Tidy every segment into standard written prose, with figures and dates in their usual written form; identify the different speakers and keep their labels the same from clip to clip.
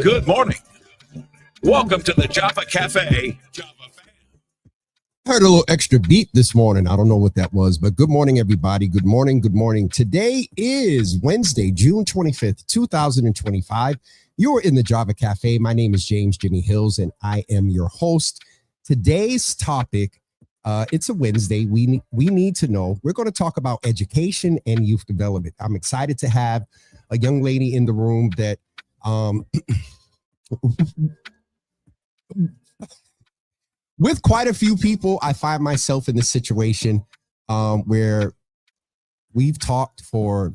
Speaker 1: Good morning. Welcome to the Java Cafe.
Speaker 2: Heard a little extra beat this morning. I don't know what that was, but good morning, everybody. Good morning. Good morning. Today is Wednesday, June 25th, 2025. You're in the Java Cafe. My name is James Jimmy Hills, and I am your host. Today's topic, it's a Wednesday. We need to know. We're going to talk about education and youth development. I'm excited to have a young lady in the room that with quite a few people, I find myself in this situation where we've talked for,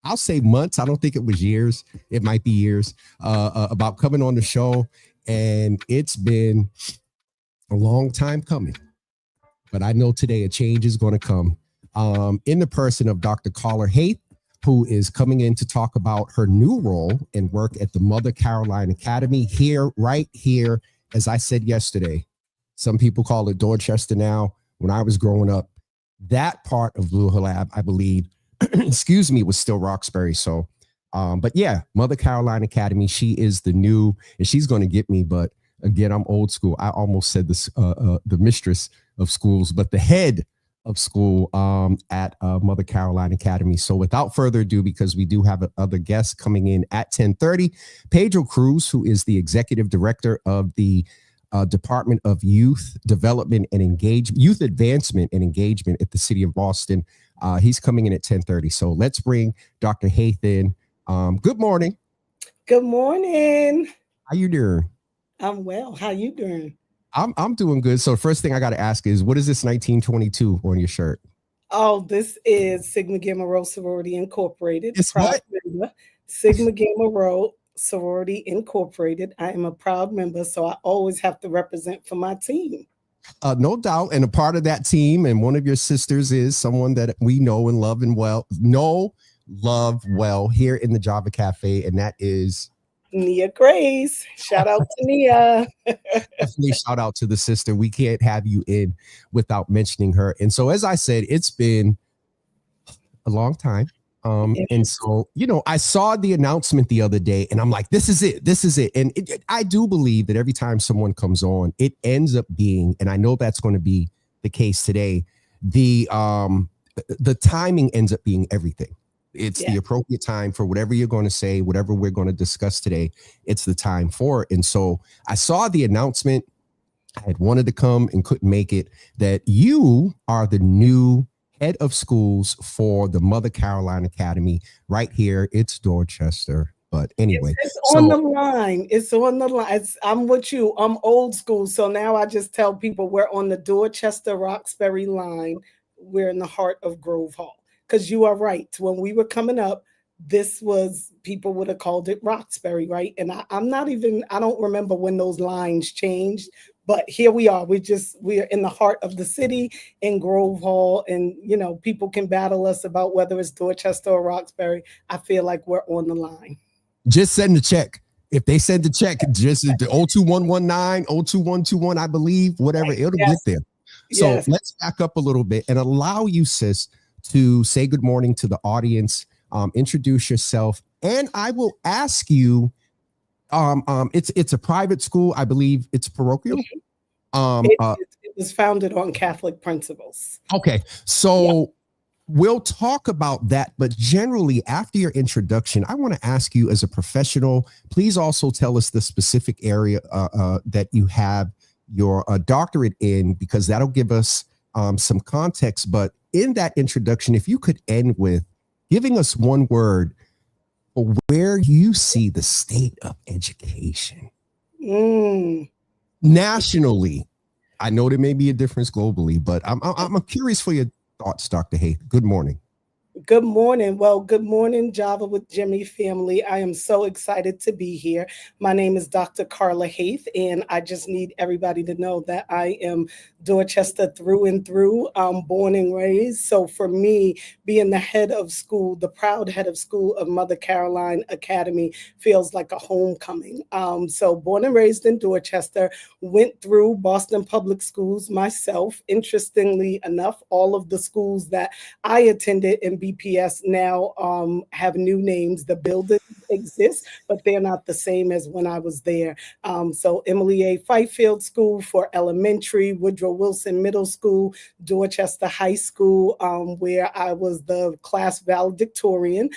Speaker 2: I'll say months. I don't think it was years. It might be years about coming on the show. And it's been a long time coming. But I know today a change is going to come in the person of Dr. Carla Haith, who is coming in to talk about her new role and work at the Mother Caroline Academy right here. As I said yesterday, some people call it Dorchester now. When I was growing up, that part of Blue Hill Lab, I believe, excuse me, was still Roxbury. So, but yeah, Mother Caroline Academy, she is the new, and she's going to get me. But again, I'm old school. I almost said this, the mistress of schools, but the head of school at Mother Caroline Academy. So without further ado, because we do have other guests coming in at 10:30, Pedro Cruz, who is the executive director of the Department of Youth Development and Youth Advancement and Engagement at the City of Boston. He's coming in at 10:30. So let's bring Dr. Haith in. Good morning.
Speaker 3: Good morning.
Speaker 2: How you doing?
Speaker 3: I'm well. How you doing?
Speaker 2: I'm doing good. So first thing I got to ask is, what is this 1922 on your shirt?
Speaker 3: Oh, this is Sigma Gamma Rho Sorority Incorporated.
Speaker 2: It's what?
Speaker 3: Member, Sigma Gamma Rho Sorority Incorporated. I am a proud member, so I always have to represent for my team.
Speaker 2: No doubt. And a part of that team, and one of your sisters is someone that we know and love well here in the Java Cafe, and that is
Speaker 3: Nia Grace. Shout out to Nia.
Speaker 2: Definitely shout out to the sister. We can't have you in without mentioning her. And so, as I said, it's been a long time. And so, I saw the announcement the other day and I'm like, this is it. This is it. And I do believe that every time someone comes on, it ends up being, and I know that's going to be the case today, the timing ends up being everything. It's the appropriate time for whatever you're going to say, whatever we're going to discuss today. It's the time for it. And so I saw the announcement. I had wanted to come and couldn't make it, that you are the new head of schools for the Mother Caroline Academy right here. It's Dorchester. But anyway,
Speaker 3: it's on the line. It's on the line. I'm with you. I'm old school. So now I just tell people we're on the Dorchester Roxbury line. We're in the heart of Grove Hall. Because you are right. When we were coming up, people would have called it Roxbury, right? And I don't remember when those lines changed, but here we are. We are in the heart of the city in Grove Hall, and people can battle us about whether it's Dorchester or Roxbury. I feel like we're on the line.
Speaker 2: Just send the check. If they send the check, just the 02119, 02121, I believe, whatever, it'll get there. So let's back up a little bit and allow you, sis, to say good morning to the audience, introduce yourself, and I will ask you, it's a private school, I believe it's parochial.
Speaker 3: It was founded on Catholic principles.
Speaker 2: Okay, so we'll talk about that, but generally after your introduction, I want to ask you, as a professional, please also tell us the specific area that you have your doctorate in, because that'll give us some context. But in that introduction, if you could end with giving us one word for where you see the state of education nationally. I know there may be a difference globally, but I'm curious for your thoughts, Dr. Haith. Good morning.
Speaker 3: Good morning. Well, good morning, Java with Jimmy family. I am so excited to be here. My name is Dr. Carla Haith, and I just need everybody to know that I am Dorchester through and through, born and raised. So for me, being the head of school, the proud head of school of Mother Caroline Academy feels like a homecoming. So born and raised in Dorchester, went through Boston Public Schools myself. Interestingly enough, all of the schools that I attended in BPS now have new names. The buildings exist, but they're not the same as when I was there. So Emily A. Fifield School for elementary, Woodrow Wilson Middle School, Dorchester High School, where I was the class valedictorian,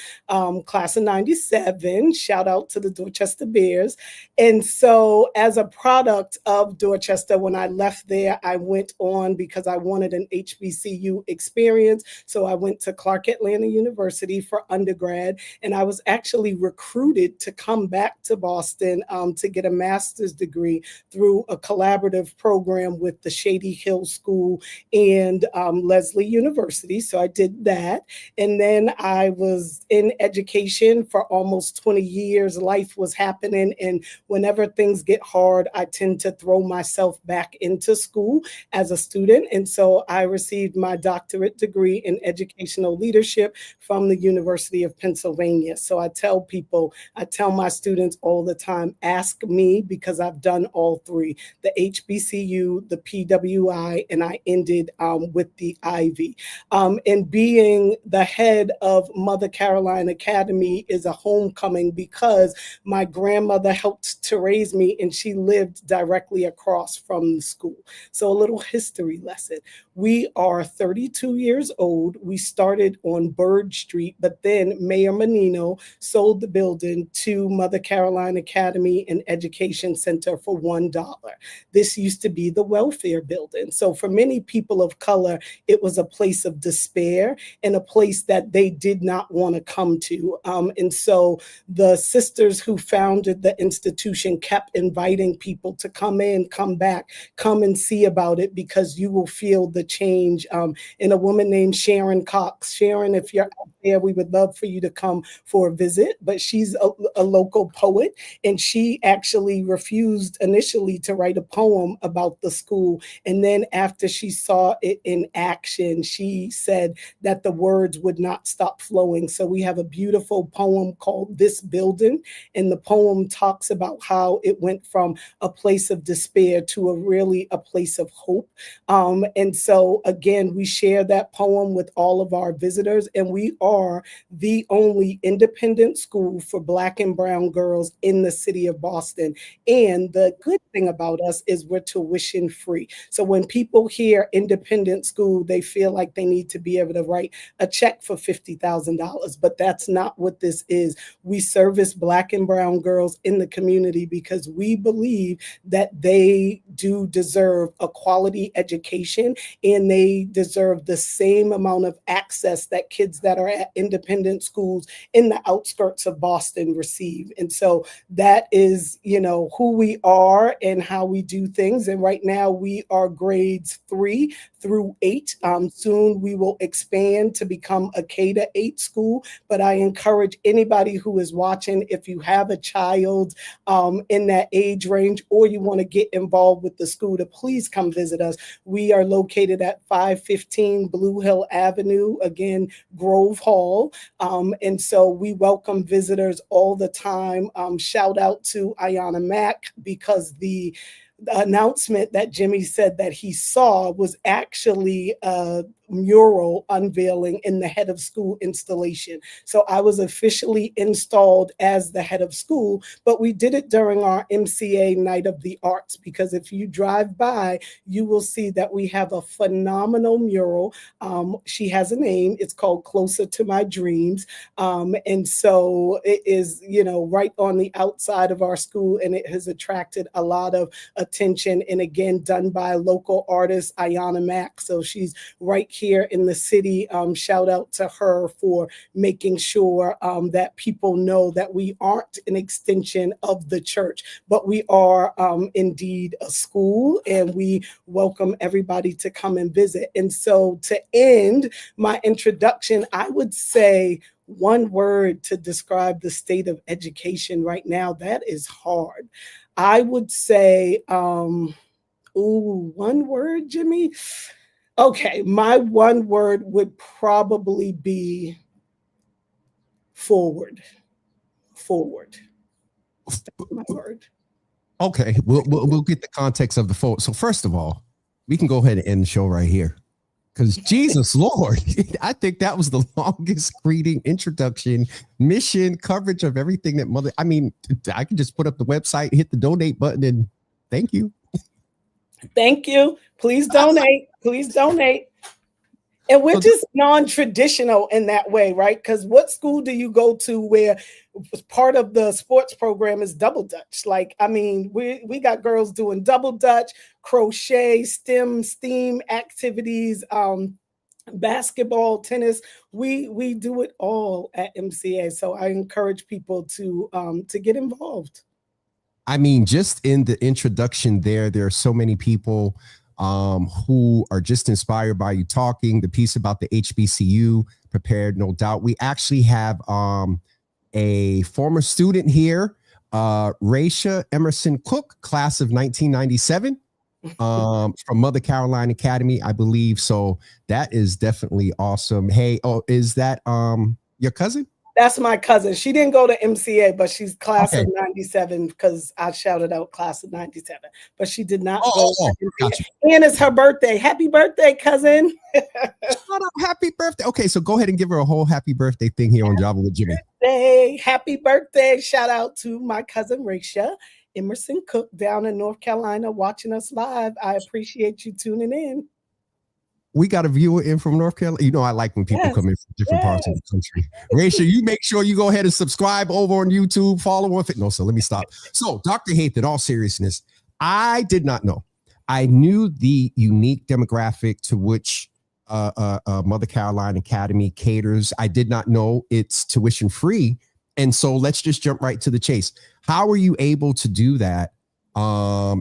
Speaker 3: class of 97. Shout out to the Dorchester Bears. And so, as a product of Dorchester, when I left there, I went on because I wanted an HBCU experience. So, I went to Clark Atlanta University for undergrad, and I was actually recruited to come back to Boston to get a master's degree through a collaborative program with the Shady Hill School and Leslie University. So, I did that. And then I was in education for almost 20 years. Life was happening. And whenever things get hard, I tend to throw myself back into school as a student. And so I received my doctorate degree in educational leadership from the University of Pennsylvania. So I tell people, I tell my students all the time, ask me, because I've done all three: the HBCU, the PWI, and I ended with the Ivy. And being the head of Mother Caroline Academy is a homecoming because my grandmother helped to raise me and she lived directly across from the school. So a little history lesson. We are 32 years old. We started on Bird Street, but then Mayor Menino sold the building to Mother Caroline Academy and Education Center for $1. This used to be the welfare building. So for many people of color, it was a place of despair and a place that they did not want to come to. And so the sisters who founded the institution kept inviting people to come in, come back, come and see about it, because you will feel the change. And a woman named Sharon Cox. Sharon, if you're out there, we would love for you to come for a visit. But she's a local poet, and she actually refused initially to write a poem about the school. And then after she saw it in action, she said that the words would not stop flowing. So we have a beautiful poem called This Building, and the poem talks about how it went from a place of despair to a place of hope. And so again, we share that poem with all of our visitors, and we are the only independent school for Black and brown girls in the city of Boston. And the good thing about us is we're tuition free. So when people hear independent school, they feel like they need to be able to write a check for $50,000, but that's not what this is. We service Black and brown girls in the community because we believe that they do deserve a quality education, and they deserve the same amount of access that kids that are at independent schools in the outskirts of Boston receive. And so that is, who we are and how we do things. And right now we are grades 3 through 8. Soon we will expand to become a K-8 school. But I encourage anybody who is watching, if you have a child in that age range, or you want to get involved with the school, to please come visit us. We are located at 515 Blue Hill Avenue, again, Grove Hall. And so we welcome visitors all the time. Shout out to Ayanna Mack, because the announcement that Jimmy said that he saw was actually a mural unveiling in the head of school installation. So I was officially installed as the head of school, but we did it during our MCA Night of the Arts, because if you drive by, you will see that we have a phenomenal mural. She has a name. It's called Closer to My Dreams. And so it is, right on the outside of our school, and it has attracted a lot of attention, and again, done by a local artist, Ayanna Mack. So she's right here in the city. Shout out to her for making sure that people know that we aren't an extension of the church, but we are indeed a school, and we welcome everybody to come and visit. And so to end my introduction, I would say one word to describe the state of education right now. That is hard. I would say, one word, Jimmy. Okay, my one word would probably be forward. Forward. That's my word.
Speaker 2: Okay, we'll get the context of the forward. So first of all, we can go ahead and end the show right here. Because Jesus Lord, I think that was the longest greeting, introduction, mission, coverage of everything that mother. I mean, I can just put up the website, hit the donate button, and thank you.
Speaker 3: Thank you. Please donate. Please donate. And we're just non-traditional in that way, right? Because what school do you go to where part of the sports program is double dutch? Like, I mean, we got girls doing double dutch, crochet, STEAM activities, basketball, tennis. We do it all at MCA. So I encourage people to get involved.
Speaker 2: I mean, just in the introduction there are so many people who are just inspired by you talking. The piece about the HBCU, prepared, no doubt. We actually have a former student here, Raisha Emerson Cook, class of 1997, from Mother Caroline Academy, I believe. So that is definitely awesome. Hey, is that your cousin?
Speaker 3: That's my cousin. She didn't go to MCA, but she's class of 97 because I shouted out class of 97. But she did not go to MCA. Gotcha. And it's her birthday. Happy birthday, cousin.
Speaker 2: Shut up. Happy birthday. Okay, so go ahead and give her a whole happy birthday thing here on Java with Jimmy.
Speaker 3: Happy birthday. Shout out to my cousin, Raisha Emerson Cook, down in North Carolina, watching us live. I appreciate you tuning in.
Speaker 2: We got a viewer in from North Carolina. You know, I like when people come in from different parts of the country. Raisha, you make sure you go ahead and subscribe over on YouTube, follow on. No, so let me stop. So Dr. Haith, in all seriousness, I did not know. I knew the unique demographic to which Mother Caroline Academy caters. I did not know it's tuition free. And so let's just jump right to the chase. How are you able to do that?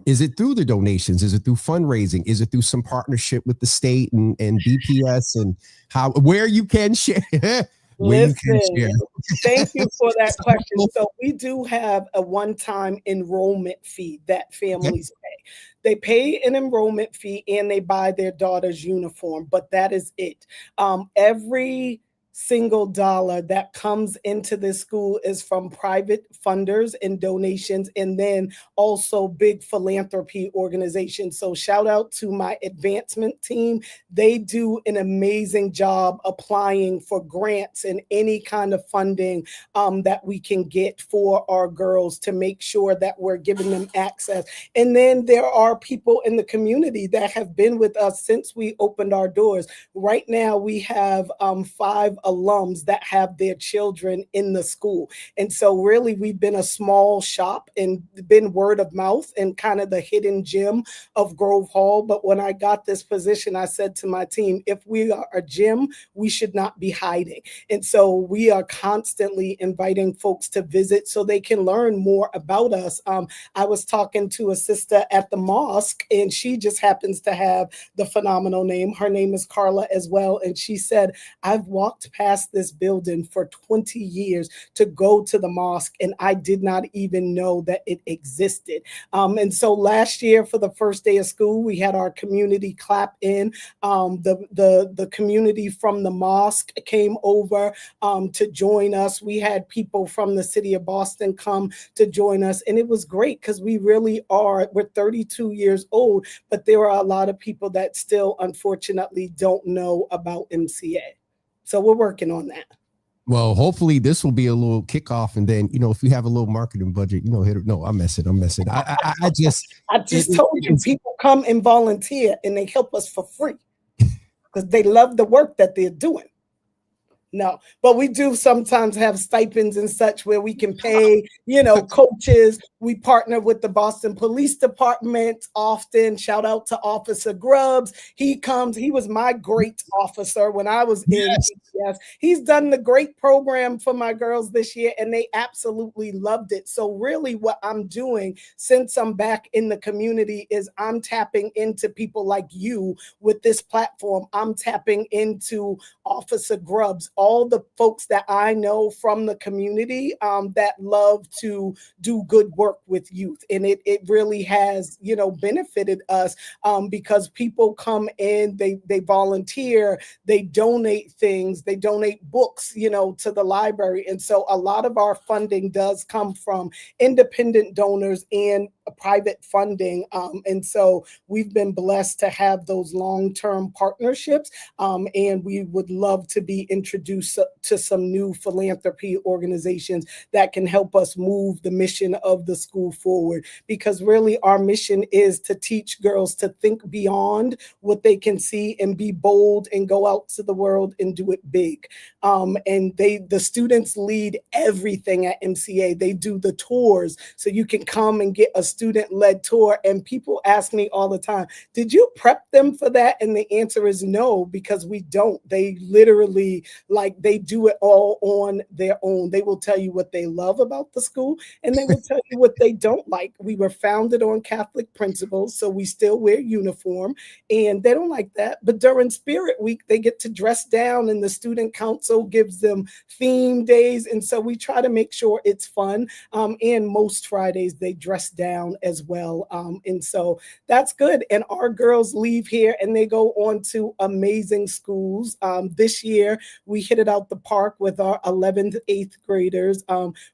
Speaker 2: Is it through the donations? Is it through fundraising? Is it through some partnership with the state and BPS, and where you can share?
Speaker 3: Listen, thank you for that question. So we do have a one-time enrollment fee that families pay. They pay an enrollment fee and they buy their daughter's uniform, but that is it. Every single dollar that comes into this school is from private funders and donations, and then also big philanthropy organizations. So shout out to my advancement team. They do an amazing job applying for grants and any kind of funding that we can get for our girls to make sure that we're giving them access. And then there are people in the community that have been with us since we opened our doors. Right now we have 5 alums that have their children in the school. And so really we've been a small shop and been word of mouth and kind of the hidden gem of Grove Hall. But when I got this position, I said to my team, if we are a gym, we should not be hiding. And so we are constantly inviting folks to visit so they can learn more about us. I was talking to a sister at the mosque, and she just happens to have the phenomenal name. Her name is Carla as well. And she said, I've walked past this building for 20 years to go to the mosque, and I did not even know that it existed. And so last year, for the first day of school, we had our community clap in. The community from the mosque came over to join us. We had people from the city of Boston come to join us, and it was great because we really are, we're 32 years old, but there are a lot of people that still, unfortunately, don't know about MCA. So we're working on that.
Speaker 2: Well, hopefully this will be a little kickoff, and then, you know, if you have a little marketing budget, you know, hit it. No, I'm messing. I just
Speaker 3: told you, people come and volunteer, and they help us for free because they love the work that they're doing. No, but we do sometimes have stipends and such where we can pay, coaches. We partner with the Boston Police Department often. Shout out to Officer Grubbs. He comes, he was my great officer when I was in
Speaker 2: Yes.
Speaker 3: DPS. He's done the great program for my girls this year, and they absolutely loved it. So really what I'm doing since I'm back in the community is I'm tapping into people like you with this platform. I'm tapping into Officer Grubbs, all the folks that I know from the community that love to do good work with youth. And it really has, benefited us because people come in, they volunteer, they donate things, they donate books, to the library. And so a lot of our funding does come from independent donors and private funding. And so we've been blessed to have those long-term partnerships. And we would love to be introduced to some new philanthropy organizations that can help us move the mission of the school forward. Because really our mission is to teach girls to think beyond what they can see and be bold and go out to the world and do it big. And the students lead everything at MCA. They do the tours, so you can come and get a student-led tour. And people ask me all the time, did you prep them for that? And the answer is no, because we don't. They literally, they do it all on their own. They will tell you what they love about the school, and they will tell you what they don't like. We were founded on Catholic principles, so we still wear uniform, and they don't like that. But during Spirit Week, they get to dress down, and the student council gives them theme days. And so we try to make sure it's fun. And most Fridays they dress down as well. And so that's good. And our girls leave here and they go on to amazing schools. This year we hit it out the park with our 11th, 8th graders.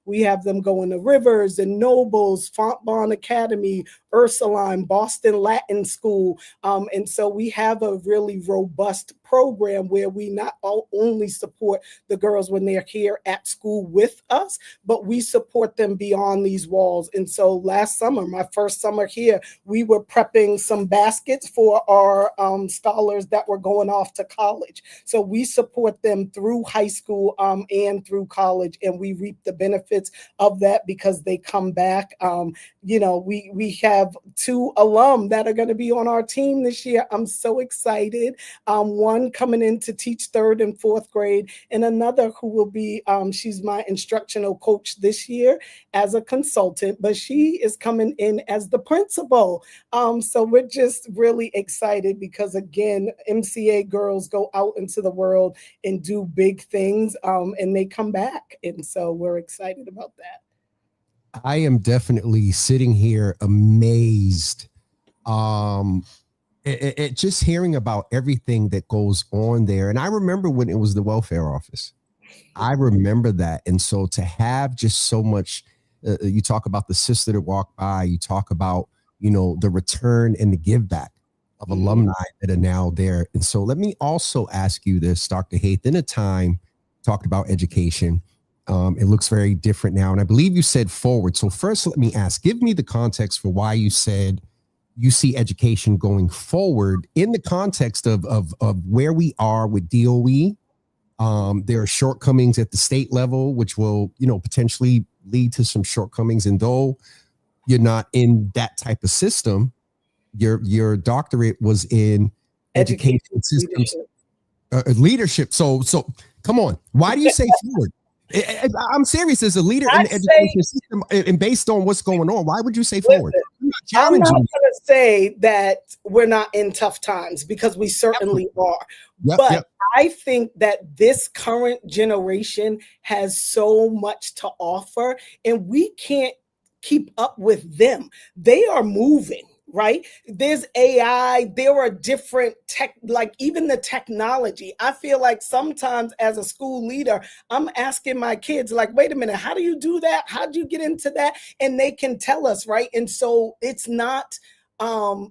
Speaker 3: We have them going to Rivers and Nobles, Fontbonne Academy, Ursuline, Boston Latin School. And so we have a really robust program where we not only support the girls when they're here at school with us, but we support them beyond these walls. And so last summer, my first summer here, we were prepping some baskets for our scholars that were going off to college. So we support them through high school and through college, and we reap the benefits of that because they come back. We have 2 alum that are going to be on our team this year. I'm so excited. One coming in to teach 3rd and 4th grade, and another who will be, she's my instructional coach this year as a consultant, but she is coming in as the principal. So we're just really excited because, again, MCA girls go out into the world and do big things, and they come back. And so we're excited about that.
Speaker 2: I am definitely sitting here amazed. Just hearing about everything that goes on there. And I remember when it was the welfare office. I remember that. And so to have just so much, you talk about the sister that walked by, you talk about, the return and the give back of alumni that are now there. And so let me also ask you this, Dr. Haith, in a time talked about education. It looks very different now. And I believe you said forward. So first, let me ask, give me the context for why you said you see education going forward in the context of where we are with DOE. There are shortcomings at the state level, which will, potentially lead to some shortcomings. And though you're not in that type of system, your doctorate was in education systems, leadership. So come on. Why do you say forward? I'm serious. As a leader in the education system, and based on what's going on, why would you say forward?
Speaker 3: I'm not going to say that we're not in tough times, because we certainly are. But I think that this current generation has so much to offer, and we can't keep up with them. They are moving. Right? There's AI, there are different tech, like even the technology. I feel like sometimes as a school leader, I'm asking my kids, like, wait a minute, how do you do that? How do you get into that? And they can tell us, right? And so it's not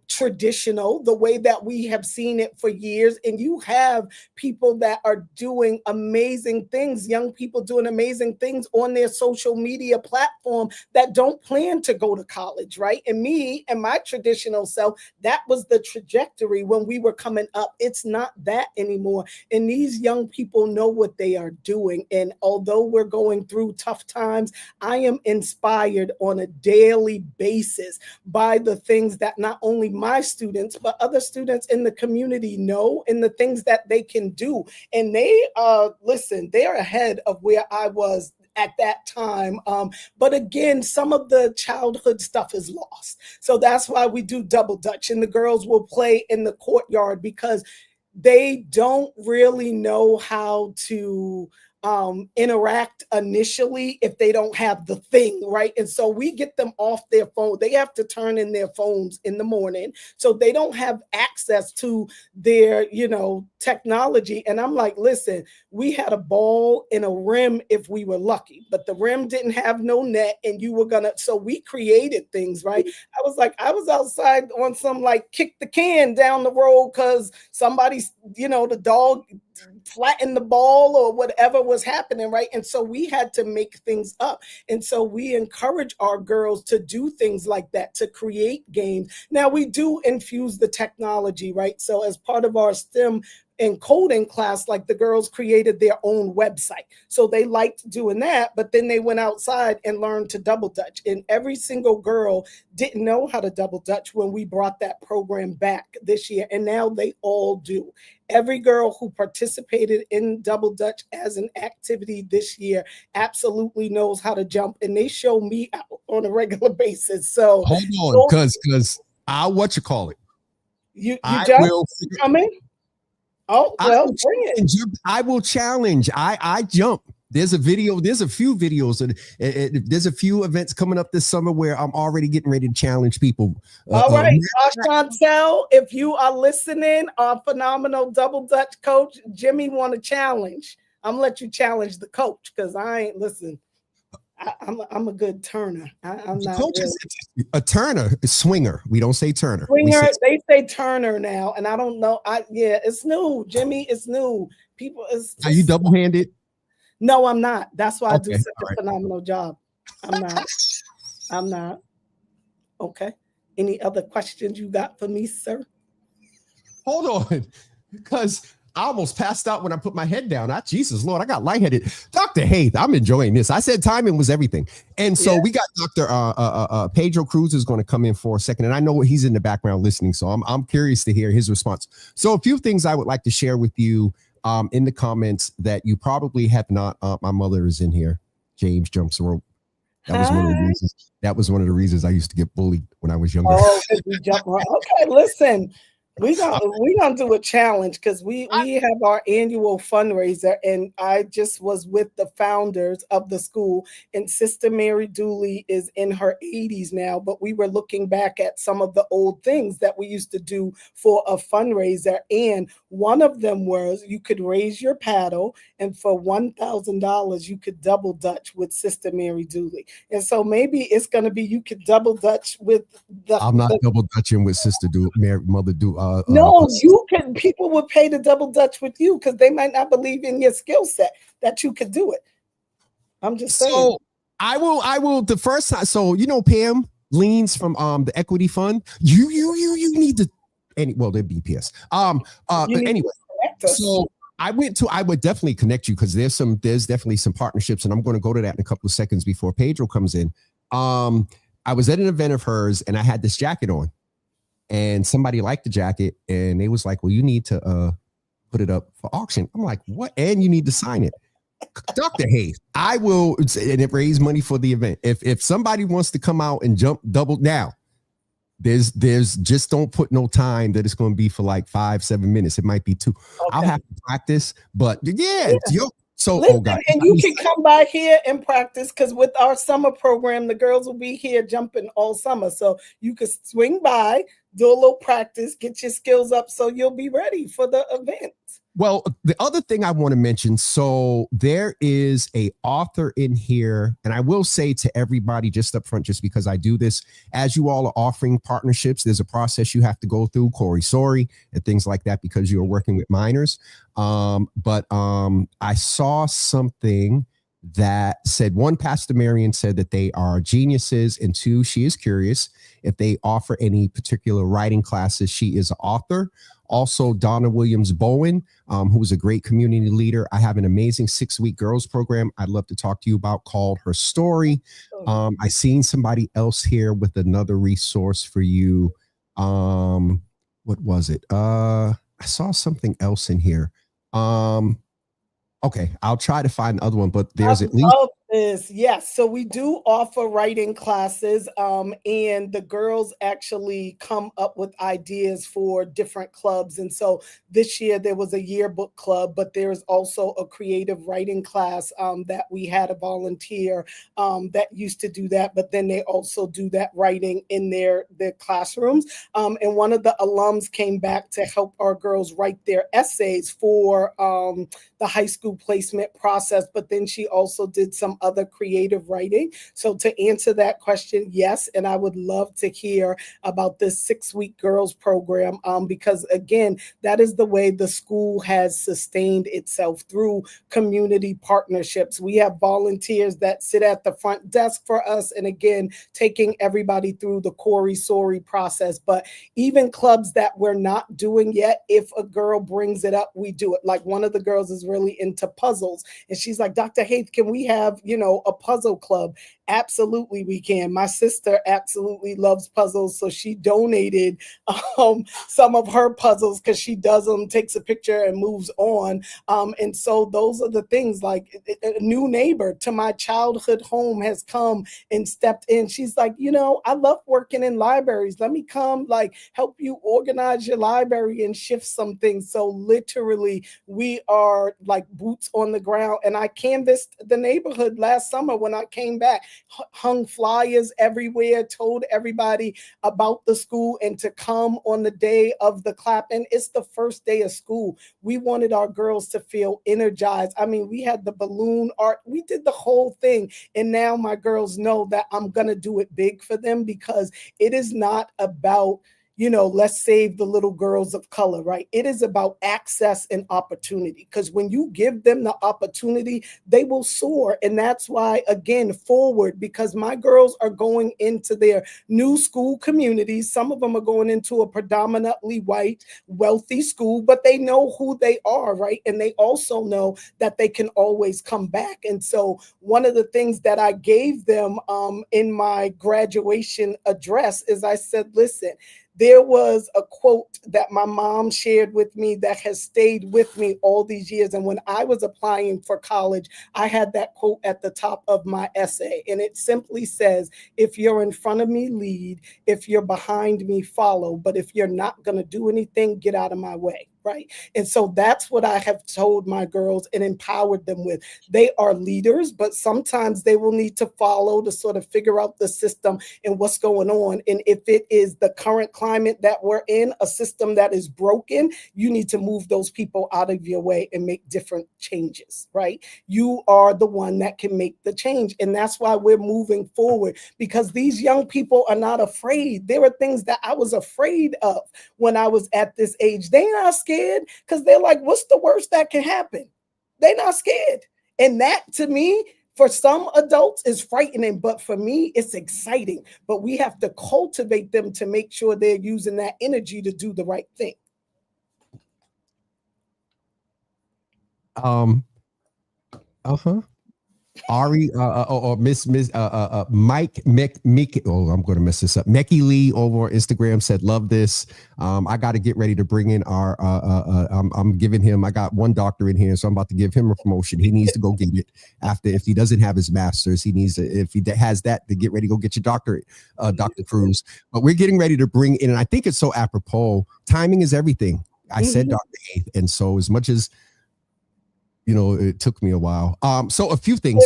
Speaker 3: traditional, the way that we have seen it for years. And you have people that are doing amazing things, young people doing amazing things on their social media platform that don't plan to go to college, right? And me and my traditional self, that was the trajectory when we were coming up. It's not that anymore. And these young people know what they are doing. And although we're going through tough times, I am inspired on a daily basis by the things that not only my students, but other students in the community know, and the things that they can do. And they listen, they're ahead of where I was at that time. But again, some of the childhood stuff is lost. So that's why we do double dutch, and the girls will play in the courtyard because they don't really know how to interact initially if they don't have the thing, right? And so we get them off their phone. They have to turn in their phones in the morning, so they don't have access to their, technology. And I'm like, listen, we had a ball and a rim if we were lucky, but the rim didn't have no net, and you were gonna, so we created things, right? I was outside on some like kick the can down the road because somebody's, the dog flatten the ball or whatever was happening, right? And so we had to make things up. And so we encourage our girls to do things like that, to create games. Now we do infuse the technology, right? So as part of our STEM and coding class, like the girls created their own website. So they liked doing that, but then they went outside and learned to double dutch. And every single girl didn't know how to double dutch when we brought that program back this year. And now they all do. Every girl who participated in double dutch as an activity this year absolutely knows how to jump, and they show me out on a regular basis. So
Speaker 2: hold on, because I'll what you call it.
Speaker 3: You jump coming? Oh, well, bring it.
Speaker 2: I will challenge. I jump. There's a video. There's a few videos. There's a few events coming up this summer where I'm already getting ready to challenge people.
Speaker 3: All right, Chantel, if you are listening, our phenomenal double dutch coach, Jimmy, want to challenge. I'm gonna let you challenge the coach because I ain't listen. I'm a good turner. I'm not really.
Speaker 2: A turner, a swinger. We don't say turner.
Speaker 3: Swinger, they say turner now, and I don't know. It's new, Jimmy. It's new. People,
Speaker 2: are you double-handed?
Speaker 3: No, I'm not. That's why I do such a phenomenal job. I'm not. Okay. Any other questions you got for me, sir?
Speaker 2: Hold on, because I almost passed out when I put my head down. Jesus, Lord, I got lightheaded. Dr. Haith, I'm enjoying this. I said timing was everything. And so we got Dr. Pedro Cruz is going to come in for a second. And I know he's in the background listening. So I'm curious to hear his response. So a few things I would like to share with you in the comments that you probably have not. My mother is in here. James jumps rope. That was one of the reasons. That was one of the reasons I used to get bullied when I was younger.
Speaker 3: Oh, you jump rope. Okay, listen. We're gonna do a challenge because we have our annual fundraiser, and I just was with the founders of the school, and Sister Mary Dooley is in her 80s now, but we were looking back at some of the old things that we used to do for a fundraiser, and one of them was you could raise your paddle, and for $1,000 you could double dutch with Sister Mary Dooley. And so maybe it's gonna be you could double dutch with
Speaker 2: I'm not double dutching with Sister Mother Dooley.
Speaker 3: No, you can. People would pay to double dutch with you because they might not believe in your skill set that you could do it. I'm just saying. So
Speaker 2: I will. The first time. So Pam Leans from the Equity Fund. You need to. They're BPS. But anyway. So I would definitely connect you because there's definitely some partnerships, and I'm going to go to that in a couple of seconds before Pedro comes in. I was at an event of hers, and I had this jacket on. And somebody liked the jacket, and they was like, well, you need to put it up for auction. I'm like, what? And you need to sign it. Dr. Haith, I will, and it raised money for the event. If somebody wants to come out and jump double now, there's just don't put no time that it's going to be for like 5-7 minutes. It might be 2. Okay. I'll have to practice, but so
Speaker 3: listen, and you can come by here and practice because with our summer program, the girls will be here jumping all summer. So you could swing by, do a little practice, get your skills up so you'll be ready for the event.
Speaker 2: Well, the other thing I want to mention, so there is a author in here, and I will say to everybody just up front, just because I do this, as you all are offering partnerships, there's a process you have to go through, Corey Sorry, and things like that, because you're working with minors. But I saw something that said, one, Pastor Marion said that they are geniuses, and two, she is curious if they offer any particular writing classes. She is an author. Also, Donna Williams Bowen, who is a great community leader. I have an amazing 6-week girls program I'd love to talk to you about called Her Story. I seen somebody else here with another resource for you. What was it? I saw something else in here. Okay, I'll try to find another one, but there's at least
Speaker 3: yes. So we do offer writing classes, and the girls actually come up with ideas for different clubs. And so this year there was a yearbook club, but there's also a creative writing class that we had a volunteer that used to do that, but then they also do that writing in their classrooms. And one of the alums came back to help our girls write their essays for the high school placement process, but then she also did some other creative writing. So to answer that question, yes, and I would love to hear about this 6-week girls program, because again, that is the way the school has sustained itself, through community partnerships. We have volunteers that sit at the front desk for us, and again, taking everybody through the Corey Sorry process. But even clubs that we're not doing yet, if a girl brings it up, we do it. Like one of the girls is really into puzzles, and she's like, Dr. Haith, can we have, a puzzle club? Absolutely, we can. My sister absolutely loves puzzles, so she donated some of her puzzles, because she does them, takes a picture and moves on. And so those are the things. Like a new neighbor to my childhood home has come and stepped in. She's like, I love working in libraries. Let me come help you organize your library and shift some things. So literally we are like boots on the ground. And I canvassed the neighborhood last summer when I came back, hung flyers everywhere, told everybody about the school and to come on the day of the clap. And it's the first day of school. We wanted our girls to feel energized. I mean, we had the balloon art, we did the whole thing. And now my girls know that I'm going to do it big for them, because it is not about, let's save the little girls of color, right? It is about access and opportunity, because when you give them the opportunity, they will soar. And that's why, again, forward, because my girls are going into their new school communities. Some of them are going into a predominantly white, wealthy school, but they know who they are, right? And they also know that they can always come back. And so one of the things that I gave them in my graduation address is I said, listen, there was a quote that my mom shared with me that has stayed with me all these years. And when I was applying for college, I had that quote at the top of my essay. And it simply says, if you're in front of me, lead. If you're behind me, follow. But if you're not going to do anything, get out of my way. Right. And so that's what I have told my girls and empowered them with. They are leaders, but sometimes they will need to follow to sort of figure out the system and what's going on. And if it is the current climate that we're in, a system that is broken, you need to move those people out of your way and make different changes. Right. You are the one that can make the change. And that's why we're moving forward, because these young people are not afraid. There are things that I was afraid of when I was at this age. They're not scared, because they're like, what's the worst that can happen? They're not scared. And that, to me, for some adults is frightening, but for me, it's exciting. But we have to cultivate them to make sure they're using that energy to do the right thing.
Speaker 2: Ari, Miss Mike Mick. Oh, I'm going to mess this up. Mecky Lee over on Instagram said, "Love this. I got to get ready to bring in our. I'm giving him. I got one doctor in here, so I'm about to give him a promotion. He needs to go get it after. If he doesn't have his master's, he needs to. If he has that, to get ready to go get your doctorate, Dr. Cruz. But we're getting ready to bring in, and I think it's so apropos. Timing is everything. I said Dr. Haith, and so as much as it took me a while. So a few things.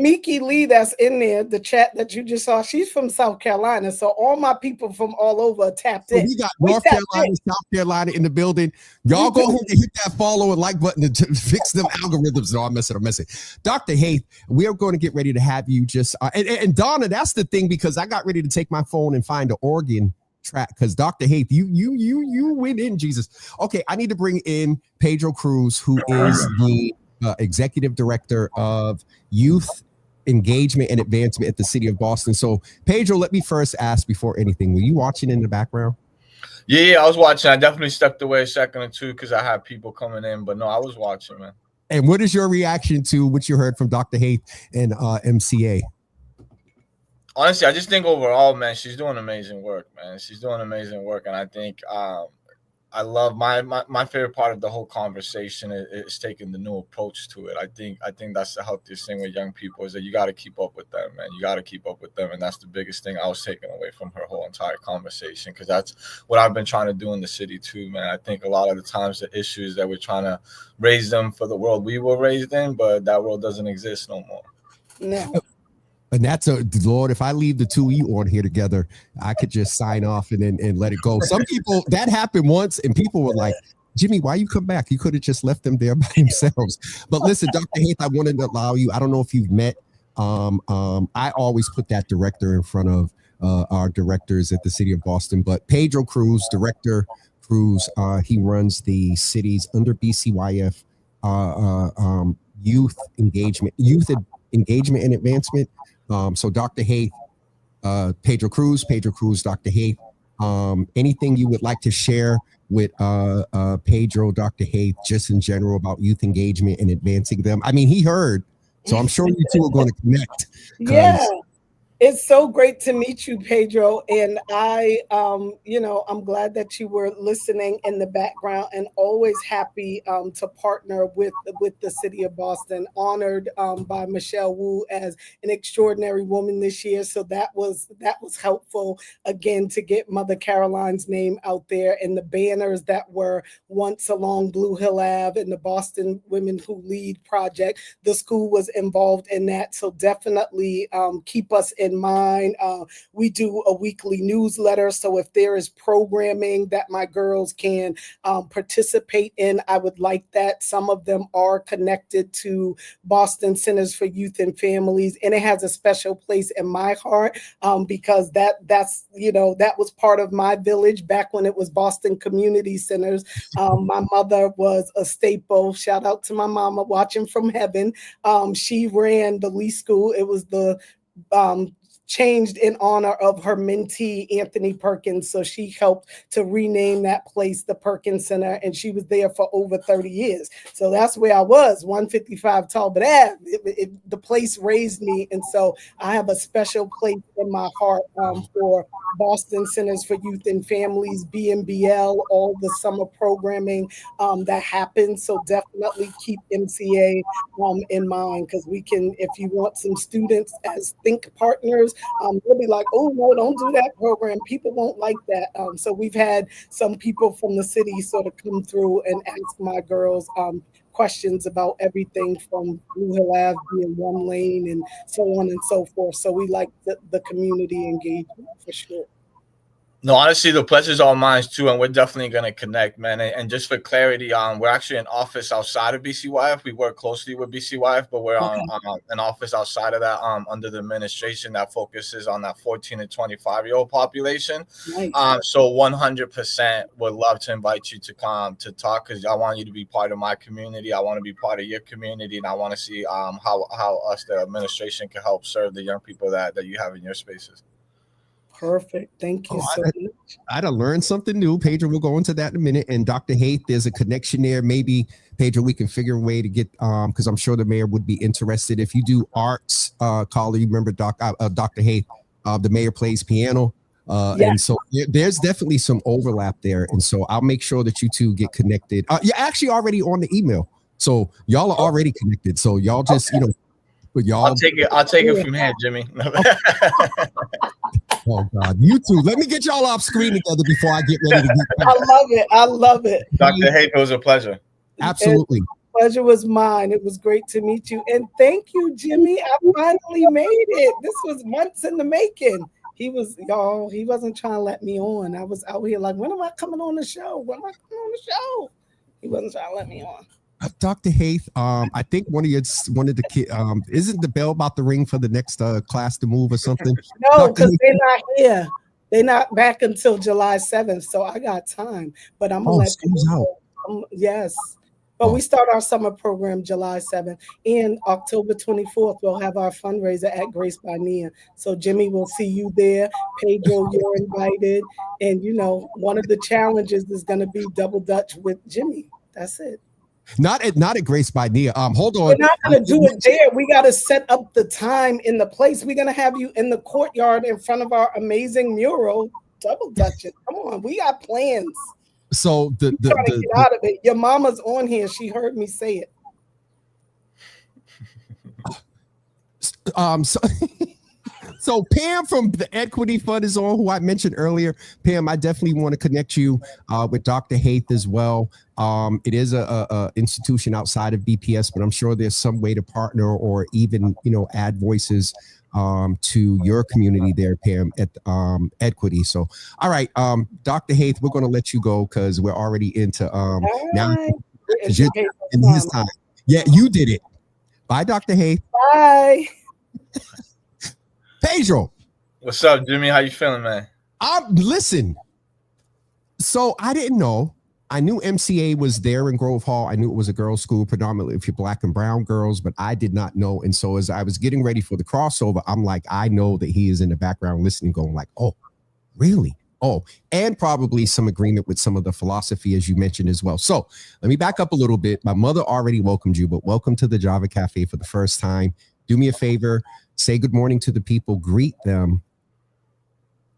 Speaker 3: Miki Lee that's in there, the chat that you just saw, she's from South Carolina. So all my people from all over are tapped in.
Speaker 2: We got North Carolina, South Carolina in the building. Y'all go ahead and hit that follow and like button to fix them algorithms. No, I'm messing. Dr. Haith, we are going to get ready to have you just and Donna, that's the thing, because I got ready to take my phone and find the Oregon track, because Dr. Haith, you went in, Jesus. Okay, I need to bring in Pedro Cruz, who is the executive director of youth engagement and advancement at the city of Boston. So Pedro, let me first ask before anything, were you watching in the background?
Speaker 4: Yeah, I was watching. I definitely stepped away a second or two because I had people coming in, but no, I was watching, man.
Speaker 2: And what is your reaction to what you heard from Dr. Haith and MCA?
Speaker 4: Honestly, I just think overall, man, she's doing amazing work, man. She's doing amazing work, and I think I love my favorite part of the whole conversation is taking the new approach to it. I think that's the healthiest thing with young people, is that you got to keep up with them, man. You got to keep up with them, and that's the biggest thing I was taking away from her whole entire conversation, because that's what I've been trying to do in the city too, man. I think a lot of the times the issues that we're trying to raise them for the world we were raised in, but that world doesn't exist no more.
Speaker 3: No.
Speaker 2: And that's Lord, if I leave the two of you on here together, I could just sign off and let it go. Some people, that happened once, and people were like, Jimmy, why you come back? You could have just left them there by themselves. But listen, Dr. Haith, I wanted to allow you. I don't know if you've met. I always put that director in front of our directors at the city of Boston. But Pedro Cruz, Director Cruz, he runs the city's under BCYF youth engagement and advancement. So Dr. Haith, Pedro Cruz, Dr. Haith, anything you would like to share with Pedro, Dr. Haith, just in general about youth engagement and advancing them? I mean, he heard, so I'm sure you two are going to connect.
Speaker 3: Yeah. It's so great to meet you, Pedro. And I'm glad that you were listening in the background, and always happy to partner with the city of Boston. Honored by Michelle Wu as an extraordinary woman this year. So that was helpful, again, to get Mother Caroline's name out there, and the banners that were once along Blue Hill Ave and the Boston Women Who Lead project. The school was involved in that. So definitely keep us in mind. We do a weekly newsletter, so if there is programming that my girls can participate in, I would like that. Some of them are connected to Boston Centers for Youth and Families, and it has a special place in my heart because that was part of my village back when it was Boston Community Centers. My mother was a staple. Shout out to my mama watching from heaven. She ran the Lee School. It was the changed in honor of her mentee, Anthony Perkins. So she helped to rename that place the Perkins Center, and she was there for over 30 years. So that's where I was, 155 Talbot Ave. The place raised me, and so I have a special place in my heart for Boston Centers for Youth and Families, BNBL, all the summer programming that happens. So definitely keep MCA in mind, because we can, if you want some students as think partners, they'll be like, oh no, don't do that program. People won't like that. So we've had some people from the city sort of come through and ask my girls questions about everything from Blue Hill Ave being one lane and so on and so forth. So we like the community engagement for sure.
Speaker 4: No, honestly, the pleasure's all mine too, and we're definitely going to connect, man. And just for clarity, we're actually an office outside of BCYF. We work closely with BCYF, but we're on an office outside of that under the administration that focuses on that 14 to 25-year-old population. Nice. So 100% would love to invite you to come to talk, because I want you to be part of my community. I want to be part of your community, and I want to see how us, the administration, can help serve the young people that you have in your spaces.
Speaker 3: Perfect. Thank you so much.
Speaker 2: I'd have learned something new. Pedro, we'll go into that in a minute. And Dr. Haith, there's a connection there. Maybe, Pedro, we can figure a way to get, because I'm sure the mayor would be interested. If you do arts, Carla, you remember Dr. Haith, the mayor plays piano. And so there's definitely some overlap there. And so I'll make sure that you two get connected. You're actually already on the email. So y'all are already connected. So y'all just, but y'all.
Speaker 4: I'll take it from here, Jimmy.
Speaker 2: Oh God, you two. Let me get y'all off screen together before I get ready to get.
Speaker 3: I love it.
Speaker 4: Dr. Haith, it was a pleasure.
Speaker 2: Absolutely.
Speaker 3: pleasure was mine. It was great to meet you. And thank you, Jimmy. I finally made it. This was months in the making. He wasn't trying to let me on. I was out here like, when am I coming on the show? When am I coming on the show? He wasn't trying to let me on.
Speaker 2: Dr. Haith, I think one of the kids, isn't the bell about to ring for the next class to move or something?
Speaker 3: No, because they're not here. They're not back until July 7th, so I got time. But I'm gonna let
Speaker 2: school's out.
Speaker 3: Yes. But we start our summer program July 7th. And October 24th, we'll have our fundraiser at Grace by Nia. So Jimmy will see you there. Pedro, you're invited. And one of the challenges is gonna be double Dutch with Jimmy. That's it.
Speaker 2: Not at Grace by Nia. Hold on.
Speaker 3: We're not gonna do it there. We gotta set up the time in the place. We're gonna have you in the courtyard in front of our amazing mural, double Dutching. Come on, we got plans.
Speaker 2: So
Speaker 3: trying to get out of it. Your mama's on here. She heard me say it.
Speaker 2: So Pam from the Equity Fund is on, who I mentioned earlier. Pam, I definitely want to connect you with Dr. Haith as well. It is a institution outside of BPS, but I'm sure there's some way to partner or even add voices to your community there, Pam, at Equity. So, all right, Dr. Haith, we're going to let you go because we're already into now in his time. Yeah, you did it. Bye, Dr. Haith.
Speaker 3: Bye.
Speaker 2: Pedro.
Speaker 4: What's up, Jimmy? How you feeling, man?
Speaker 2: Listen. So I didn't know. I knew MCA was there in Grove Hall. I knew it was a girls' school, predominantly for Black and brown girls, but I did not know. And so as I was getting ready for the crossover, I'm like, I know that he is in the background listening, going like, oh, really? Oh, and probably some agreement with some of the philosophy, as you mentioned as well. So let me back up a little bit. My mother already welcomed you, but welcome to the Java Cafe for the first time. Do me a favor, say good morning to the people, greet them.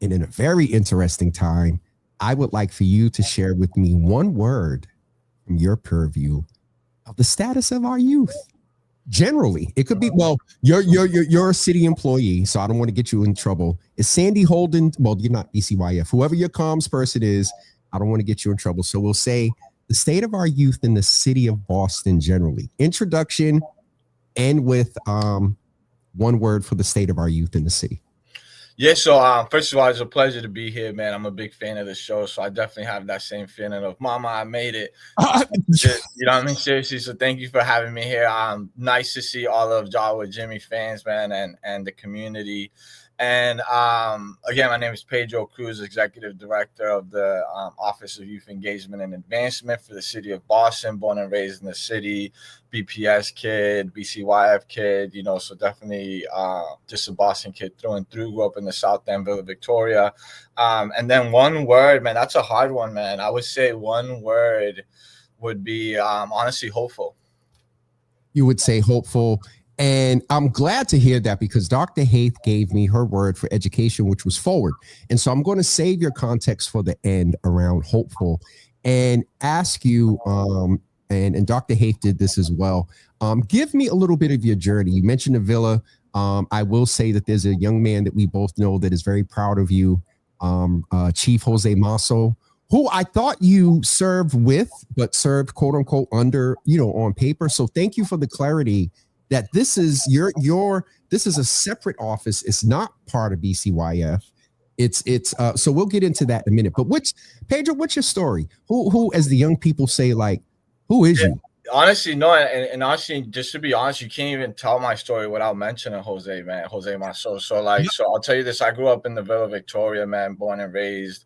Speaker 2: And in a very interesting time, I would like for you to share with me one word from your purview of the status of our youth. Generally, it could be, well, you're a city employee, so I don't want to get you in trouble. Is Sandy Holden? Well, you're not BCYF. Whoever your comms person is, I don't want to get you in trouble. So we'll say the state of our youth in the city of Boston generally. Introduction and with one word for the state of our youth in the city.
Speaker 4: Yeah, so first of all, it's a pleasure to be here, man. I'm a big fan of the show, so I definitely have that same feeling of mama, I made it. Just, you know what I mean? Seriously, so thank you for having me here. Nice to see all of Jaw with Jimmy fans, man, and the community. And again, my name is Pedro Cruz, Executive Director of the Office of Youth Engagement and Advancement for the city of Boston, born and raised in the city, BPS kid, BCYF kid, so definitely just a Boston kid through and through, grew up in the South End, Villa Victoria. And then one word, man, that's a hard one, man. I would say one word would be honestly hopeful.
Speaker 2: You would say hopeful. And I'm glad to hear that because Dr. Haith gave me her word for education, which was forward. And so I'm going to save your context for the end around hopeful and ask you, and Dr. Haith did this as well. Give me a little bit of your journey. You mentioned the Villa. I will say that there's a young man that we both know that is very proud of you, Chief Jose Masso, who I thought you served with, but served quote unquote under, on paper. So thank you for the clarity that this is this is a separate office. It's not part of BCYF. It's so we'll get into that in a minute. But Pedro, what's your story? Who, as the young people say, like, who is you?
Speaker 4: Honestly, no, and honestly, just to be honest, you can't even tell my story without mentioning Jose, man, Jose Masso. So I'll tell you this: I grew up in the Villa Victoria, man, born and raised,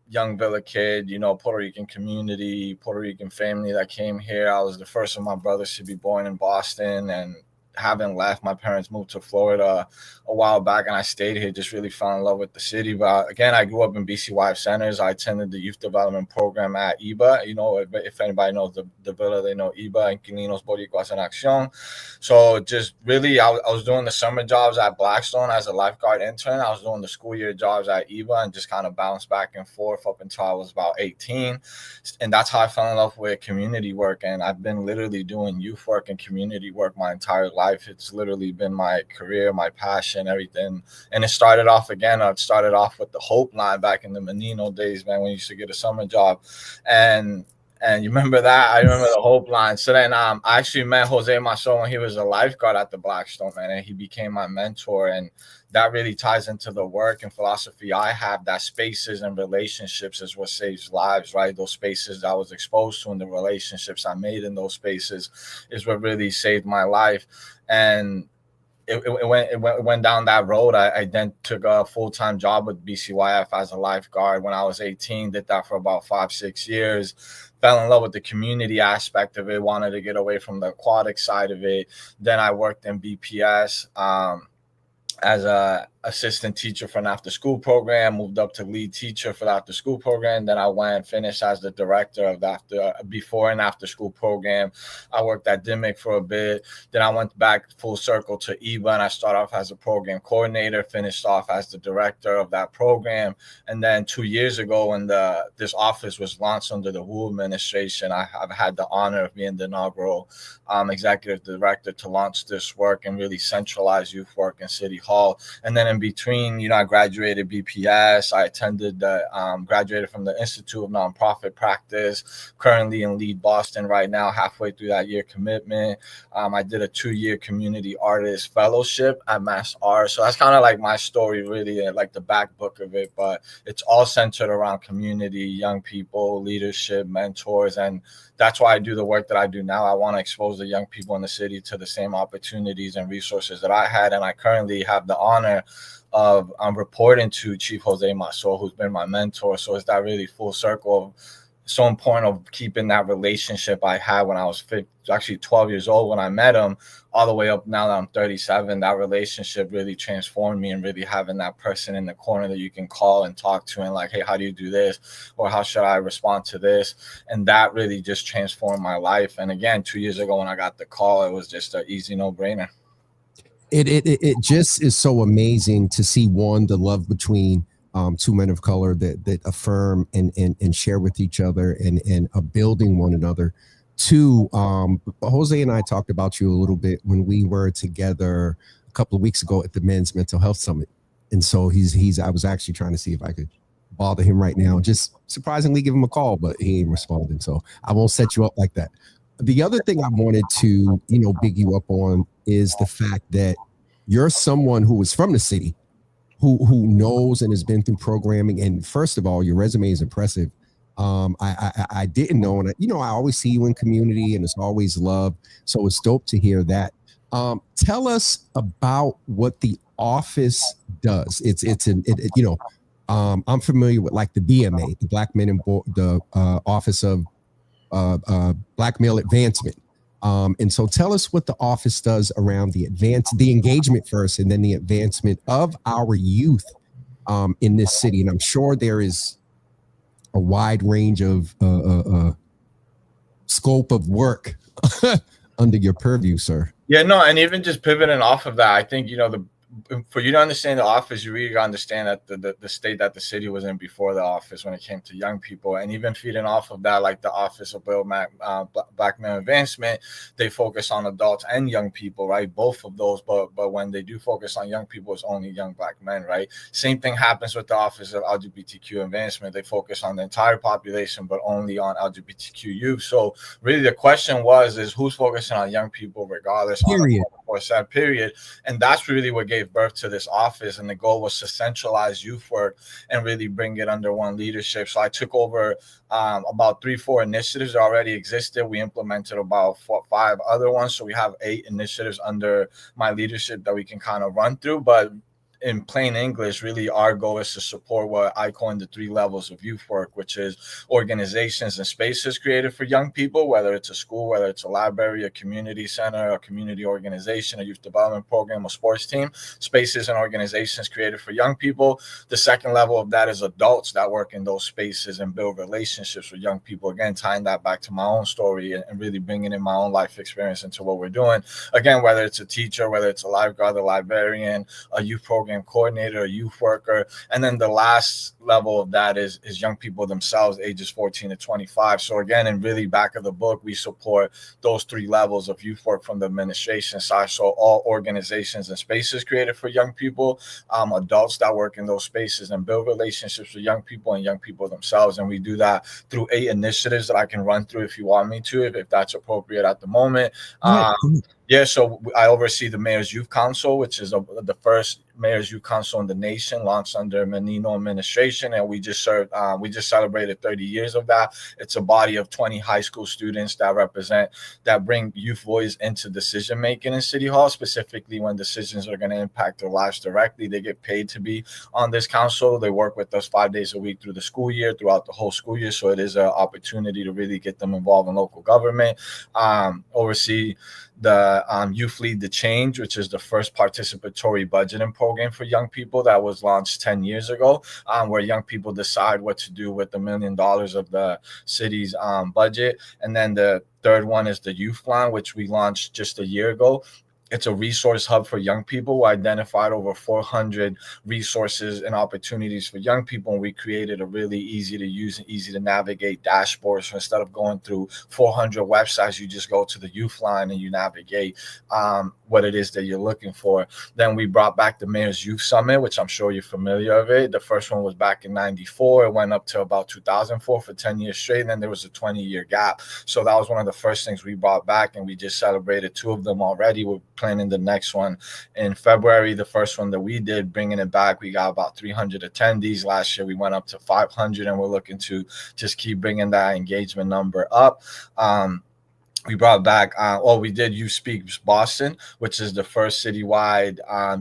Speaker 4: young Villa kid, Puerto Rican community, Puerto Rican family that came here. I was the first of my brothers to be born in Boston, and haven't left. My parents moved to Florida a while back, and I stayed here. Just really fell in love with the city. But again, I grew up in BCYF centers. I attended the youth development program at IBA. If anybody knows the Villa, they know IBA, Inquilinos Boricuas en Acción. So just really, I was doing the summer jobs at Blackstone as a lifeguard intern. I was doing the school year jobs at IBA and just kind of bounced back and forth up until I was about 18. And that's how I fell in love with community work. And I've been literally doing youth work and community work my entire life. It's literally been my career, my passion, everything. And it started off with the Hope line back in the Menino days, man, when you used to get a summer job. And And you remember that? I remember the Hope line. So then I actually met Jose Maso when he was a lifeguard at the Blackstone, man, and he became my mentor. And that really ties into the work and philosophy I have, that spaces and relationships is what saves lives, right? Those spaces I was exposed to and the relationships I made in those spaces is what really saved my life. And it went down that road. I then took a full-time job with BCYF as a lifeguard when I was 18, did that for about 5-6 years, fell in love with the community aspect of it, wanted to get away from the aquatic side of it. Then I worked in BPS as a assistant teacher for an after school program, moved up to lead teacher for the after school program. Then I went and finished as the director of the before and after school program. I worked at DIMIC for a bit. Then I went back full circle to EVA, and I started off as a program coordinator, finished off as the director of that program. And then 2 years ago, when this office was launched under the Wu administration, I've had the honor of being the inaugural executive director to launch this work and really centralize youth work in City Hall. And then in between, I graduated BPS. I graduated from the Institute of Nonprofit Practice, currently in Lead Boston right now, halfway through that year commitment. I did a 2-year community artist fellowship at Mass Art. So that's kind of like my story, really, like the back book of it. But it's all centered around community, young people, leadership, mentors. And that's why I do the work that I do now. I want to expose the young people in the city to the same opportunities and resources that I had. And I currently have the honor of reporting to Chief Jose Maso, who's been my mentor. So it's that really full circle of so important of keeping that relationship I had when I was 12 years old when I met him, all the way up now that I'm 37. That relationship really transformed me, and really having that person in the corner that you can call and talk to and like, hey, how do you do this? Or how should I respond to this? And that really just transformed my life. And again, 2 years ago when I got the call, it was just an easy no-brainer.
Speaker 2: It just is so amazing to see, one, the love between two men of color that affirm and share with each other and are building one another. Two, Jose and I talked about you a little bit when we were together a couple of weeks ago at the Men's Mental Health Summit. And so I was actually trying to see if I could bother him right now, just surprisingly give him a call, but he ain't responding. So I won't set you up like that. The other thing I wanted to, big you up on is the fact that you're someone who is from the city, who knows and has been through programming. And first of all, your resume is impressive. I didn't know, and I always see you in community, and it's always love. So it's dope to hear that. Tell us about what the office does. I'm familiar with like the BMA, the Black Men and the Office of Black Male Advancement. And so tell us what the office does around the engagement first, and then the advancement of our youth in this city. And I'm sure there is a wide range of scope of work under your purview, sir.
Speaker 4: Yeah, no, and even just pivoting off of that, I think, for you to understand the office, you really got to understand that the state that the city was in before the office when it came to young people. And even feeding off of that, like the Office of Black Men Advancement, they focus on adults and young people, right? Both of those. But when they do focus on young people, it's only young Black men, right? Same thing happens with the Office of LGBTQ Advancement. They focus on the entire population, but only on LGBTQ youth. So really the question is who's focusing on young people regardless?
Speaker 2: Period.
Speaker 4: Period. And that's really what gave birth to this office, and the goal was to centralize youth work and really bring it under one leadership. So I took over about 3-4 initiatives that already existed. We implemented about 4-5 other ones, so we have 8 initiatives under my leadership that we can kind of run through. But in plain English, really our goal is to support what I coined the 3 levels of youth work, which is organizations and spaces created for young people, whether it's a school, whether it's a library, a community center, a community organization, a youth development program, a sports team, spaces and organizations created for young people. The second level of that is adults that work in those spaces and build relationships with young people. Again, tying that back to my own story and really bringing in my own life experience into what we're doing. Again, whether it's a teacher, whether it's a lifeguard, a librarian, a youth program program coordinator, a youth worker. And then the last level of that is young people themselves, ages 14 to 25. So again, and really back of the book, we support those 3 levels of youth work from the administration side. So all organizations and spaces created for young people, adults that work in those spaces and build relationships with young people and young people themselves. And we do that through 8 initiatives that I can run through if you want me to, if that's appropriate at the moment. Yeah, so I oversee the Mayor's Youth Council, which is the first Mayor's Youth Council in the nation, launched under Menino administration, and we just celebrated 30 years of that. It's a body of 20 high school students that bring youth voice into decision making in City Hall, specifically when decisions are going to impact their lives directly. They get paid to be on this council. They work with us 5 days a week through the school year, throughout the whole school year. So it is an opportunity to really get them involved in local government. Oversee the Youth Lead the Change, which is the first participatory budgeting program for young people that was launched 10 years ago, where young people decide what to do with $1 million of the city's budget. And then the third one is the Youth Line, which we launched just a year ago. It's a resource hub for young people. We identified over 400 resources and opportunities for young people, and we created a really easy to use and easy to navigate dashboard. So instead of going through 400 websites, you just go to the Youth Line and you navigate what it is that you're looking for. Then we brought back the Mayor's Youth Summit, which I'm sure you're familiar with it. The first one was back in 94. It went up to about 2004 for 10 years straight. And then there was a 20-year gap. So that was one of the first things we brought back, and we just celebrated 2 of them already. We're planning the next one in February. The first one that we did, bringing it back, we got about 300 attendees. Last year we went up to 500, and we're looking to just keep bringing that engagement number up. We brought back, we did Youth Speaks Boston, which is the first citywide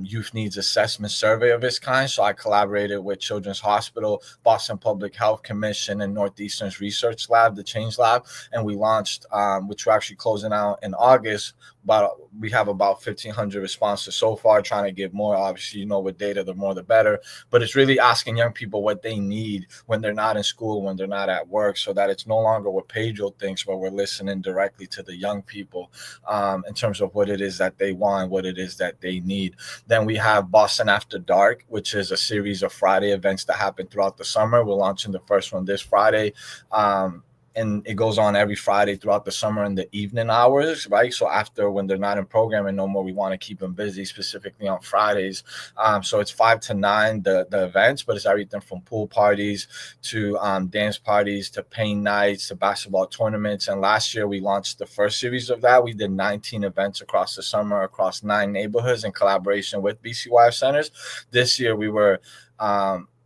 Speaker 4: youth needs assessment survey of its kind. So I collaborated with Children's Hospital, Boston Public Health Commission, and Northeastern's Research Lab, the Change Lab. And we launched, which we're actually closing out in August. But we have about 1,500 responses so far, trying to get more. Obviously, with data, the more the better. But it's really asking young people what they need when they're not in school, when they're not at work, so that it's no longer what Pedro thinks, but we're listening directly to the young people in terms of what it is that they want, what it is that they need. Then we have Boston After Dark, which is a series of Friday events that happen throughout the summer. We're launching the first one this Friday. And it goes on every Friday throughout the summer in the evening hours, right? So after, when they're not in programming no more, we want to keep them busy, specifically on Fridays. So it's 5 to 9, the events, but it's everything from pool parties to dance parties to paint nights to basketball tournaments. And last year we launched the first series of that. We did 19 events across the summer, across 9 neighborhoods in collaboration with BCYF centers. This year we were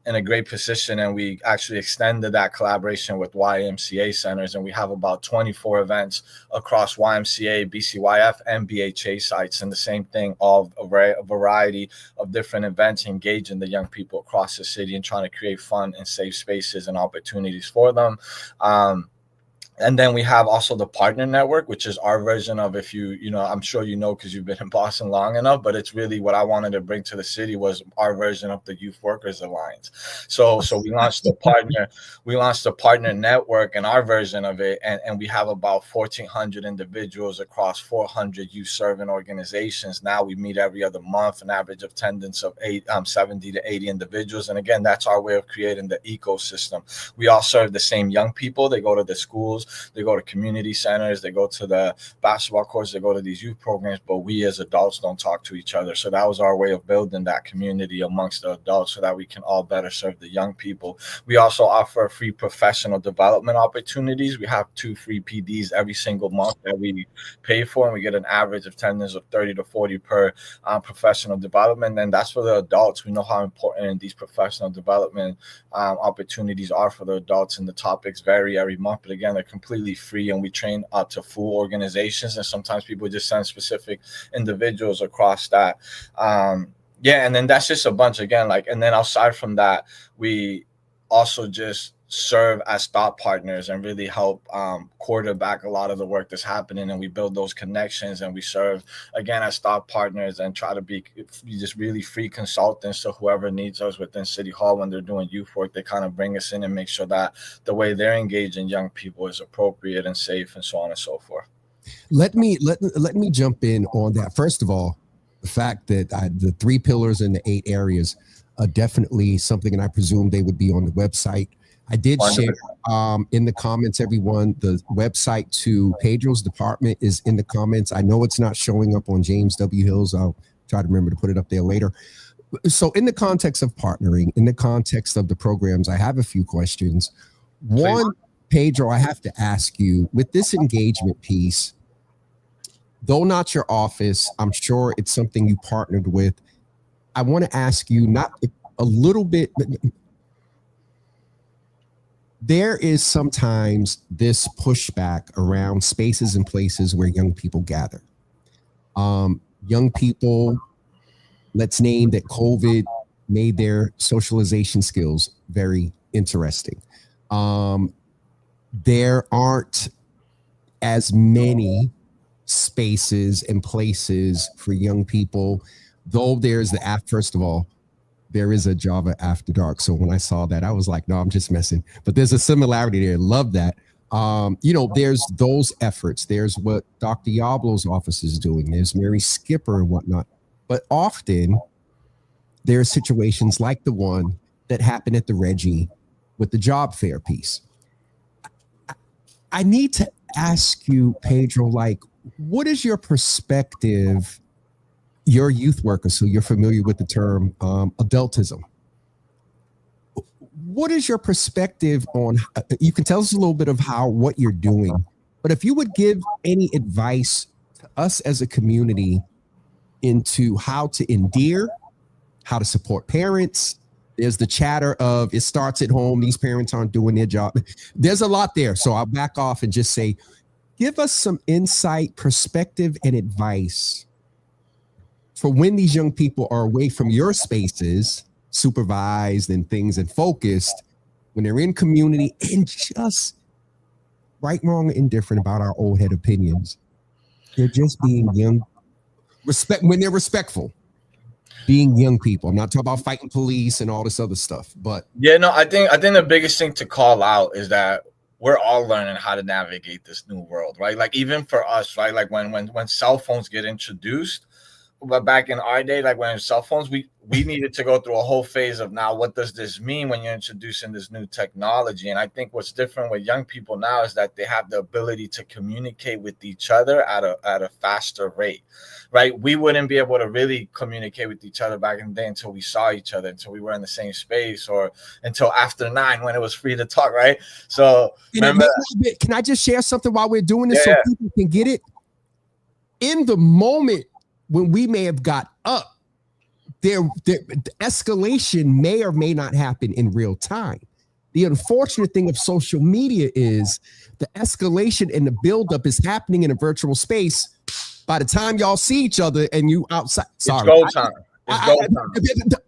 Speaker 4: in a great position, and we actually extended that collaboration with YMCA centers, and we have about 24 events across YMCA, BCYF, and BHA sites, and the same thing, all a variety of different events engaging the young people across the city and trying to create fun and safe spaces and opportunities for them. And then we have also the partner network, which is our version of, if I'm sure because you've been in Boston long enough, but it's really what I wanted to bring to the city was our version of the Youth Workers Alliance. So we launched the partner network and our version of it. And we have about 1,400 individuals across 400 youth serving organizations. Now we meet every other month, an average of attendance of 70 to 80 individuals. And again, that's our way of creating the ecosystem. We all serve the same young people. They go to the schools, they go to community centers, they go to the basketball courts, they go to these youth programs, but we as adults don't talk to each other. So that was our way of building that community amongst the adults so that we can all better serve the young people. We also offer free professional development opportunities. We have 2 free PDs every single month that we pay for, and we get an average attendance of 30 to 40 per professional development. And that's for the adults. We know how important these professional development opportunities are for the adults, and the topics vary every month. But again, they're completely free, and we train up to full organizations, and sometimes people just send specific individuals across that. And then that's just a bunch again, and then outside from that, we also just serve as thought partners and really help quarterback a lot of the work that's happening, and we build those connections, and we serve again as thought partners and try to be just really free consultants to whoever needs us within City Hall when they're doing youth work. They kind of bring us in and make sure that the way they're engaging young people is appropriate and safe, and so on and so forth.
Speaker 2: Let me jump in on that. First of all, the fact that the 3 pillars and the 8 areas are definitely something, and I presume they would be on the website. I did share in the comments, everyone, the website to Pedro's department is in the comments. I know it's not showing up on James W. Hill's. I'll try to remember to put it up there later. So in the context of partnering, in the context of the programs, I have a few questions. One, Pedro, I have to ask you, with this engagement piece, though not your office, I'm sure it's something you partnered with. I want to ask you not a little bit. There is sometimes this pushback around spaces and places where young people gather. Young people, let's name that COVID made their socialization skills very interesting. There aren't as many spaces and places for young people, though there's the first of all, there is a Java After Dark. So when I saw that, I was like, no, I'm just messing. But there's a similarity there. Love that. There's those efforts. There's what Dr. Yablo's office is doing. There's Mary Skipper and whatnot. But often there are situations like the one that happened at the Reggie with the job fair piece. I need to ask you, Pedro, like, what is your perspective? You're a youth worker, so you're familiar with the term adultism. What is your perspective on, you can tell us a little bit of what you're doing, but if you would give any advice to us as a community into how to endear, how to support parents. There's the chatter of it starts at home. These parents aren't doing their job. There's a lot there. So I'll back off and just say, give us some insight, perspective, and advice for when these young people are away from your spaces, supervised and things and focused, when they're in community and just right, wrong, indifferent about our old head opinions. They're just being young, when they're respectful, being young people. I'm not talking about fighting police and all this other stuff, but
Speaker 4: yeah, no, I think the biggest thing to call out is that we're all learning how to navigate this new world, right? Like even for us, right? Like when cell phones get introduced, but back in our day, like when cell phones, we needed to go through a whole phase of now, what does this mean when you're introducing this new technology? And I think what's different with young people now is that they have the ability to communicate with each other at a faster rate, right? We wouldn't be able to really communicate with each other back in the day until we saw each other, until we were in the same space, or until after 9 when it was free to talk, right? So remember,
Speaker 2: can I just share something while we're doing this so people can get it? In the moment when we may have got up, the escalation may or may not happen in real time. The unfortunate thing of social media is the escalation and the buildup is happening in a virtual space. By the time y'all see each other and you outside, sorry,
Speaker 4: it's go time. It's go time.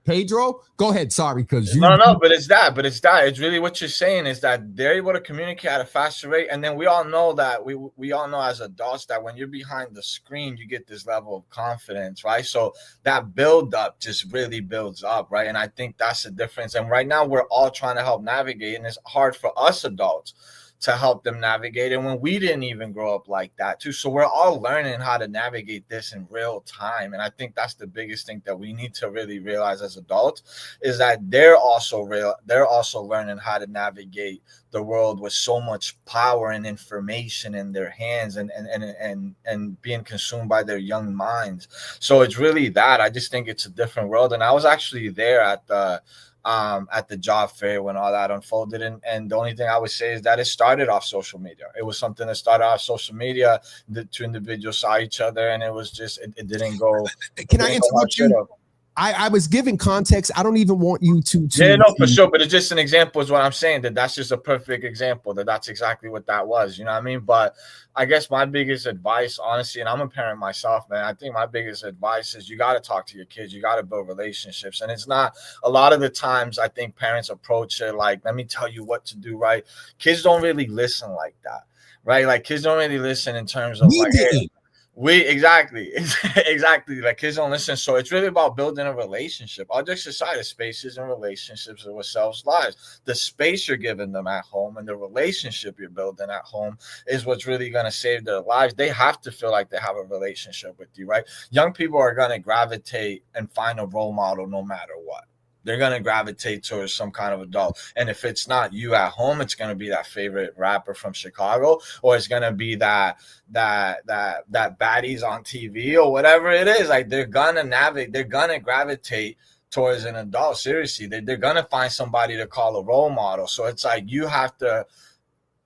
Speaker 2: Pedro, go ahead. Sorry, because
Speaker 4: no, but it's that. It's really what you're saying is that they're able to communicate at a faster rate, and then we all know that we all know as adults that when you're behind the screen, you get this level of confidence, right? So that build up just really builds up, right? And I think that's the difference. And right now, we're all trying to help navigate, and it's hard for us adults to help them navigate. And when we didn't even grow up like that too. So we're all learning how to navigate this in real time. And I think that's the biggest thing that we need to really realize as adults is that they're also learning how to navigate the world with so much power and information in their hands and being consumed by their young minds. So it's really that. I just think it's a different world. And I was actually there at the job fair when all that unfolded, and the only thing I would say is that it started off social media. It was something that started off social media. The two individuals saw each other, and it was just it didn't go.
Speaker 2: Can I interrupt you? I was giving context. I don't even want you to
Speaker 4: yeah, no, for sure. But it's just an example is what I'm saying, that's just a perfect example that's exactly what that was. You know what I mean? But I guess my biggest advice, honestly, and I'm a parent myself, man, I think my biggest advice is you got to talk to your kids. You got to build relationships. And it's not a lot of the times I think parents approach it like, let me tell you what to do, right? Kids don't really listen like that, right? Like kids don't really listen in terms of like, hey, Exactly. Like kids don't listen. So it's really about building a relationship. All jokes aside, spaces and relationships are what sells lives. The space you're giving them at home and the relationship you're building at home is what's really going to save their lives. They have to feel like they have a relationship with you, right? Young people are going to gravitate and find a role model no matter what. They're going to gravitate towards some kind of adult. And if it's not you at home, it's going to be that favorite rapper from Chicago, or it's going to be that baddies on TV or whatever it is. Like they're going to gravitate towards an adult. Seriously, they're going to find somebody to call a role model. So it's like you have to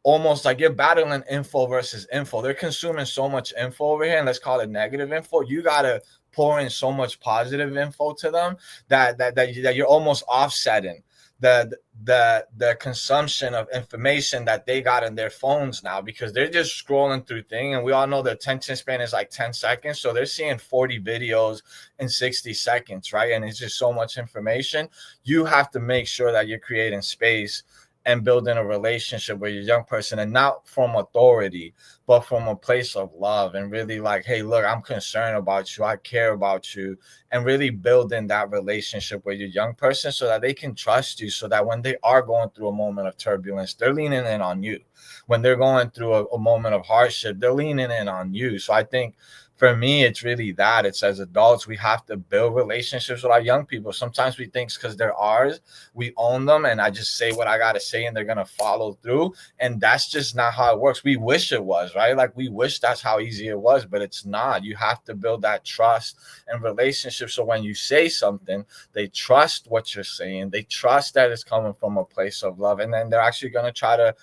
Speaker 4: almost like you're battling info versus info. They're consuming so much info over here, and let's call it negative info. You got to pour in so much positive info to them that you're almost offsetting the consumption of information that they got in their phones now, because they're just scrolling through things, and we all know the attention span is like 10 seconds, so they're seeing 40 videos in 60 seconds, right? And it's just so much information. You have to make sure that you're creating space and building a relationship with your young person, and not from authority, but from a place of love, and really like, hey, look, I'm concerned about you. I care about you, and really building that relationship with your young person so that they can trust you, so that when they are going through a moment of turbulence, they're leaning in on you. When they're going through a moment of hardship, they're leaning in on you. So I think for me, it's really that. It's as adults, we have to build relationships with our young people. Sometimes we think because they're ours, we own them, and I just say what I got to say and they're going to follow through. And that's just not how it works. We wish it was, right? Like we wish that's how easy it was, but it's not. You have to build that trust and relationship. So when you say something, they trust what you're saying. They trust that it's coming from a place of love. And then they're actually going to try to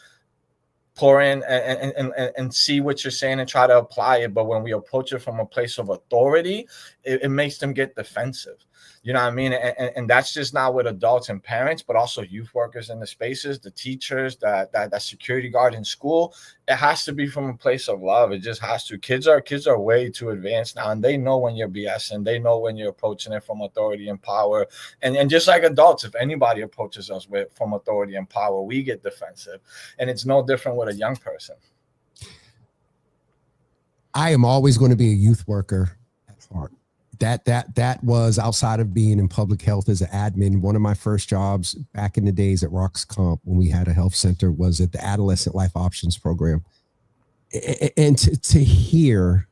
Speaker 4: pour in and see what you're saying and try to apply it. But when we approach it from a place of authority, it makes them get defensive. You know what I mean? And that's just not with adults and parents, but also youth workers in the spaces, the teachers, that security guard in school. It has to be from a place of love. It just has to. Kids are way too advanced now, and they know when you're BSing. They know when you're approaching it from authority and power. And just like adults, if anybody approaches us from authority and power, we get defensive. And it's no different with a young person.
Speaker 2: I am always going to be a youth worker at heart. That was, outside of being in public health as an admin, one of my first jobs back in the days at Rox Comp when we had a health center was at the Adolescent Life Options Program. And to hear,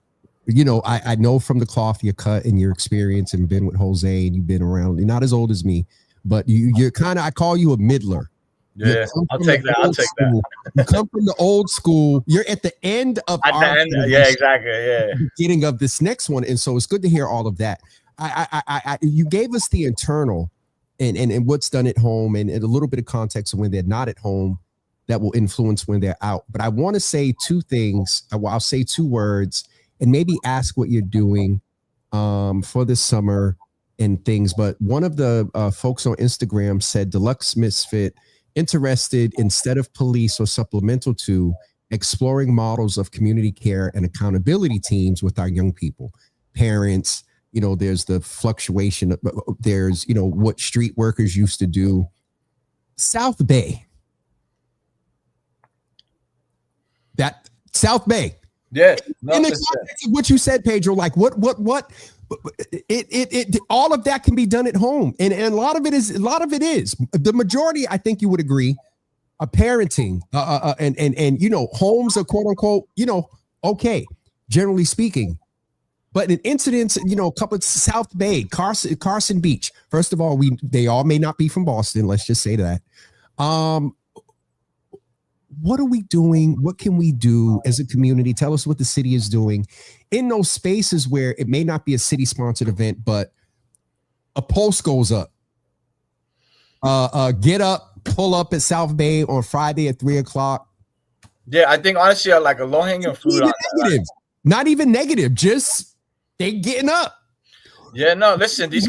Speaker 2: you know, I know from the cloth you cut and your experience and been with Jose and you've been around, you're not as old as me, but you're kind of, I call you a middler.
Speaker 4: Yeah, I'll take that.
Speaker 2: You come from the old school. You're at the end of
Speaker 4: yeah, exactly. Yeah,
Speaker 2: beginning of this next one, and so it's good to hear all of that. You gave us the internal and what's done at home, and a little bit of context of when they're not at home that will influence when they're out. But I want to say two things. I'll say two words, and maybe ask what you're doing for this summer and things. But one of the folks on Instagram said, Deluxe Misfit, interested instead of police or supplemental to exploring models of community care and accountability teams with our young people, parents. You know, there's the fluctuation. There's, you know, what street workers used to do. South Bay. South Bay.
Speaker 4: Yeah.
Speaker 2: In the context of what you said, Pedro, like what it all of that can be done at home. And a lot of it is the majority, I think you would agree, are parenting and you know, homes are quote unquote, you know, okay, generally speaking. But in incidents, you know, a couple of South Bay, Carson Beach. First of all, they all may not be from Boston. Let's just say that. What are we doing? What can we do as a community? Tell us what the city is doing in those spaces where it may not be a city-sponsored event, but a post goes up. Get up, pull up at South Bay on Friday at 3:00.
Speaker 4: Yeah, I think honestly, like a low-hanging fruit.
Speaker 2: Not even negative, just they getting up.
Speaker 4: Yeah, no, listen, these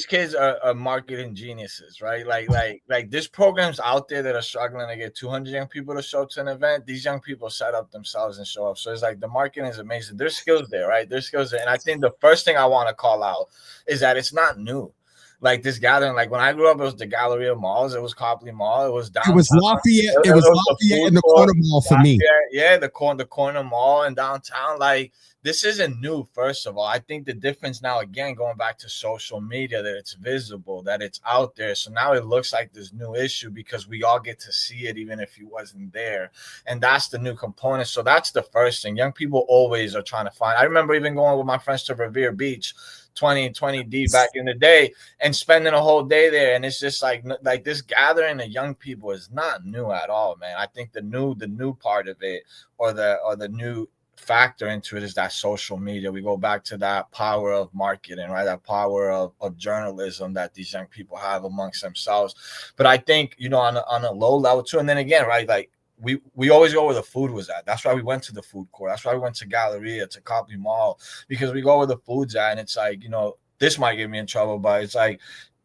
Speaker 4: kids are marketing geniuses, right? Like there's programs out there that are struggling to get 200 young people to show up to an event. These young people set up themselves and show up. So it's like the marketing is amazing. There's skills there, right? There's skills there. And I think the first thing I want to call out is that it's not new. Like this gathering, like when I grew up, it was the Galleria Malls, it was Copley Mall, it was downtown.
Speaker 2: It was Lafayette. It was Lafayette and the corner mall for me.
Speaker 4: Yeah, the corner mall in downtown. Like this isn't new. First of all, I think the difference now, again, going back to social media, that it's visible, that it's out there. So now it looks like this new issue because we all get to see it, even if you wasn't there. And that's the new component. So that's the first thing. Young people always are trying to find. I remember even going with my friends to Revere Beach 20 deep back in the day and spending a whole day there. And it's just like this gathering of young people is not new at all, man. I think the new part of it, or the new factor into it, is that social media. We go back to that power of marketing, right? That power of journalism that these young people have amongst themselves. But I think, you know, on a low level too. And then again, right, like we always go where the food was at. That's why we went to the food court. That's why we went to Galleria, to Copley Mall, because we go where the food's at. And it's like, you know, this might get me in trouble, but it's like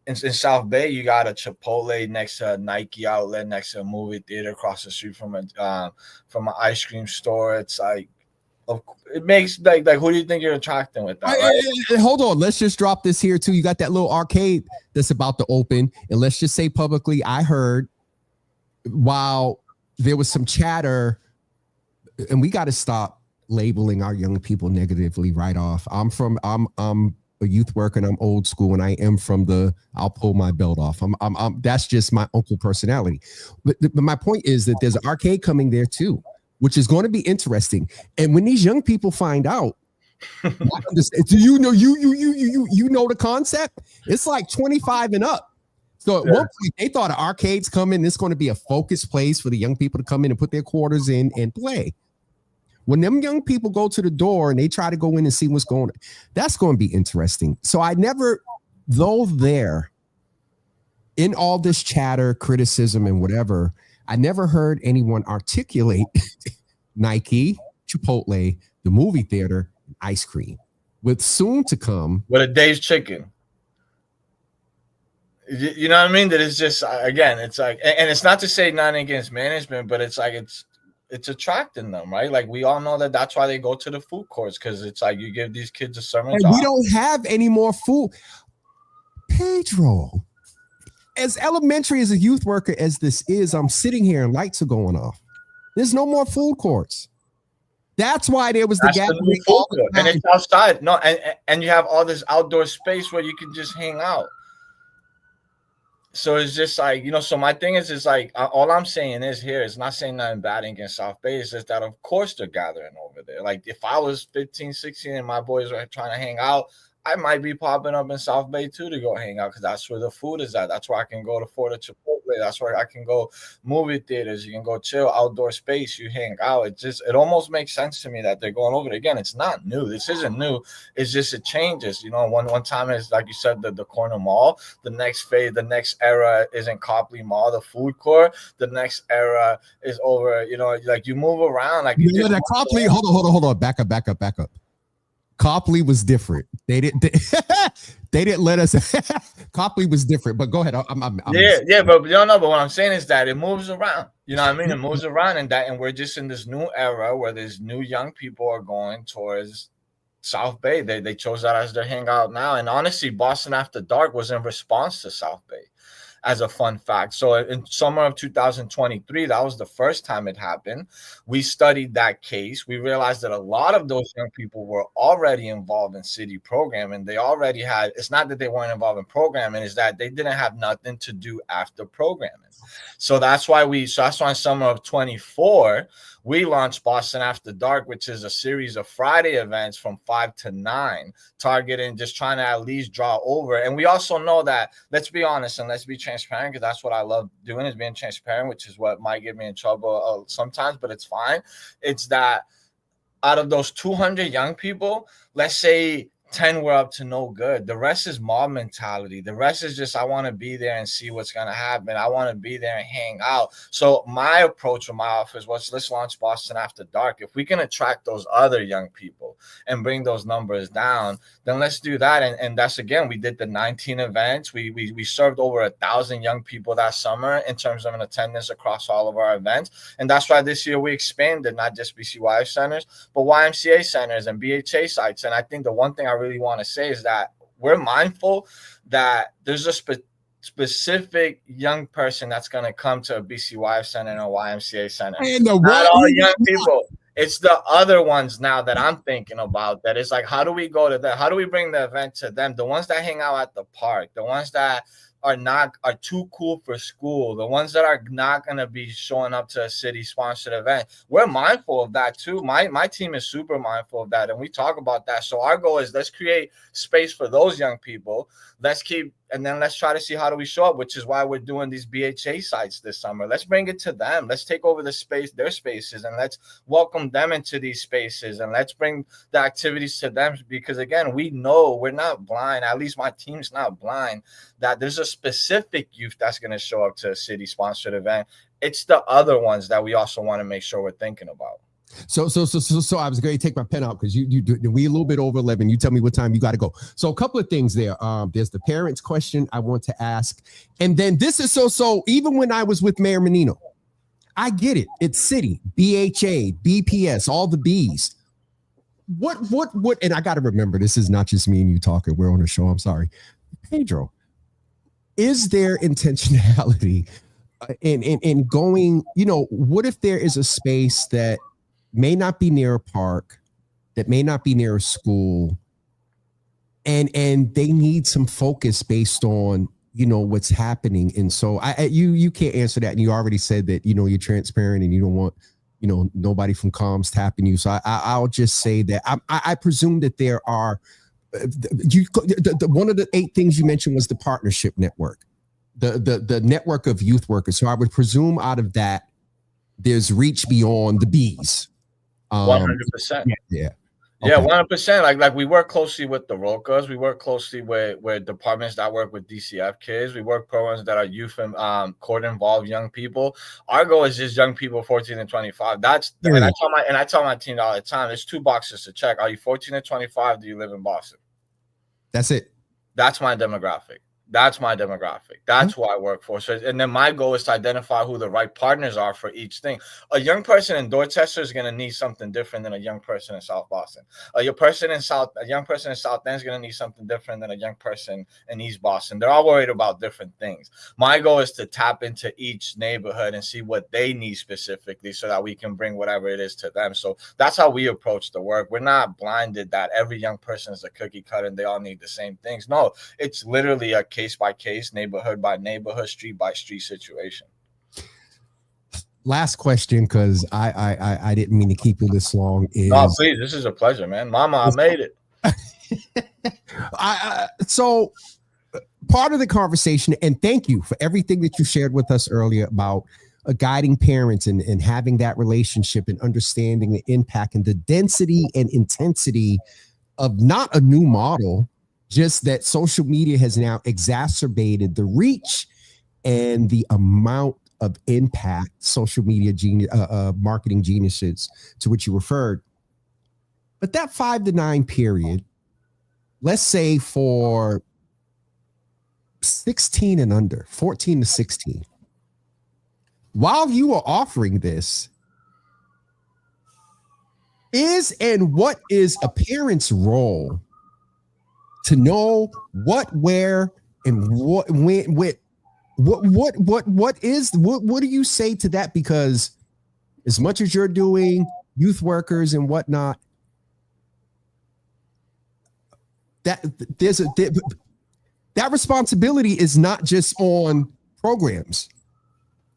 Speaker 4: in South Bay, you got a Chipotle next to a Nike outlet, next to a movie theater, across the street from an ice cream store. It's like, it makes like who do you think you're attracting with that? Right?
Speaker 2: Hold on, let's just drop this here too. You got that little arcade that's about to open, and let's just say publicly, I heard while there was some chatter, and we got to stop labeling our young people negatively right off. I'm a youth worker and I'm old school, and I am from I'll pull my belt off. That's just my uncle personality. But my point is that there's an arcade coming there too, which is going to be interesting. And when these young people find out, do you know you know the concept? It's like 25 and up. So at one point they thought arcades coming. It's going to be a focus place for the young people to come in and put their quarters in and play. When them young people go to the door and they try to go in and see what's going on, that's going to be interesting. So I never, though there, in all this chatter, criticism, and whatever, I never heard anyone articulate Nike, Chipotle, the movie theater, ice cream, with soon to come.
Speaker 4: With a Dave's Chicken. You know what I mean? That it's just, again, it's like, and it's not to say nothing against management, but it's like it's attracting them, right? Like we all know that that's why they go to the food courts, because it's like you give these kids a summer job.
Speaker 2: We don't have any more food. Pedro, as elementary as a youth worker as this is, I'm sitting here and lights are going off. There's no more food courts. That's why there was the gathering.
Speaker 4: And it's outside. No, and you have all this outdoor space where you can just hang out. So it's just like, you know, so my thing is like, all I'm saying is not saying nothing bad against South Bay. It's just that, of course, they're gathering over there. Like if I was 15, 16 and my boys were trying to hang out, I might be popping up in South Bay too to go hang out, because that's where the food is at. That's where I can go to Florida Chipotle. That's where I can go movie theaters. You can go chill, outdoor space. You hang out. It almost makes sense to me that they're going over there. Again, it's not new. This isn't new. It's just it changes. You know, one time is like you said, the corner mall. The next phase, the next era is in Copley Mall, the food court. The next era is over. You know, like you move around. Like
Speaker 2: Copley. Hold on. Back up. Copley was different. They didn't let us. Copley was different, but go ahead. But what I'm saying is that it moves around. You know what I mean? It moves around, and we're just in this new era where there's new young people are going towards South Bay. They chose that as their hangout now. And honestly, Boston After Dark was in response to South Bay. As a fun fact. So in summer of 2023, that was the first time it happened. We studied that case. We realized that a lot of those young people were already involved in city programming. They already had, it's not that they weren't involved in programming, it's that they didn't have nothing to do after programming. So that's why in summer of 24, we launched Boston After Dark, which is a series of Friday events from 5 to 9, targeting, just trying to at least draw over. And we also know that, let's be honest and let's be transparent, because that's what I love doing, is being transparent, which is what might get me in trouble sometimes, but it's fine. It's that out of those 200 young people, let's say 10 were up to no good. The rest is mob mentality. The rest is just, I want to be there and see what's going to happen. I want to be there and hang out. So my approach with my office was, let's launch Boston After Dark. If we can attract those other young people and bring those numbers down, then let's do that. And that's, again, we did the 19 events. We served over 1,000 young people that summer in terms of an attendance across all of our events. And that's why this year we expanded, not just BCYF centers, but YMCA centers and BHA sites. And I think the one thing I really want to say is that we're mindful that there's a specific young person that's going to come to a BCYF center and a YMCA center. Not all young people.
Speaker 4: It's the other ones now that I'm thinking about, that it's like, how do we go to them? How do we bring the event to them? The ones that hang out at the park, the ones that are too cool for school, the ones that are not going to be showing up to a city sponsored event. We're mindful of that too. My team is super mindful of that, and we talk about that. So our goal is, let's create space for those young people. Let's try to see how do we show up, which is why we're doing these BHA sites this summer. Let's bring it to them. Let's take over their spaces, and let's welcome them into these spaces, and let's bring the activities to them, because again, we know we're not blind. At least my team's not blind, that there's a specific youth that's going to show up to a city sponsored event. It's the other ones that we also want to make sure we're thinking about.
Speaker 2: So I was going to take my pen out because we a little bit over 11. You tell me what time you got to go. So a couple of things there. There's the parents question I want to ask, and then this is so. Even when I was with Mayor Menino, I get it. It's city, BHA, BPS, all the B's. What? And I got to remember, this is not just me and you talking. We're on a show. I'm sorry, Pedro. Is there intentionality in going? What if there is a space that may not be near a park, that may not be near a school, and they need some focus based on what's happening? And so you can't answer that, and you already said that you're transparent and you don't want nobody from comms tapping you. So I'll just say that I presume that there are one of the 8 things you mentioned was the partnership network, the network of youth workers. So I would presume out of that there's reach beyond the B's.
Speaker 4: 100%.
Speaker 2: Yeah.
Speaker 4: Yeah,
Speaker 2: Okay.
Speaker 4: 100%. Like we work closely with the Rokas. We work closely with departments that work with DCF kids. We work programs that are youth and court involved young people. Our goal is just young people 14 and 25. And I tell my team all the time, there's 2 boxes to check. Are you 14 and 25? Do you live in Boston?
Speaker 2: That's it.
Speaker 4: That's my demographic. That's who I work for. So, and then my goal is to identify who the right partners are for each thing. A young person in Dorchester is going to need something different than a young person in South Boston. A young person in South End is going to need something different than a young person in East Boston. They're all worried about different things. My goal is to tap into each neighborhood and see what they need specifically, so that we can bring whatever it is to them. So that's how we approach the work. We're not blinded that every young person is a cookie cutter and they all need the same things. No, it's literally a case by case, neighborhood by neighborhood, street by street situation.
Speaker 2: Last question, because I didn't mean to keep you this long.
Speaker 4: No, please, this is a pleasure, man. Mama, I made it.
Speaker 2: So part of the conversation, and thank you for everything that you shared with us earlier about guiding parents and having that relationship and understanding the impact and the density and intensity of not a new model, just that social media has now exacerbated the reach and the amount of impact social media marketing geniuses to which you referred. But that 5 to 9 period, let's say for 16 and under, 14 to 16, while you are offering this, what is a parent's role to know what, where, and what, when, what do you say to that? Because as much as you're doing youth workers and whatnot, that responsibility is not just on programs.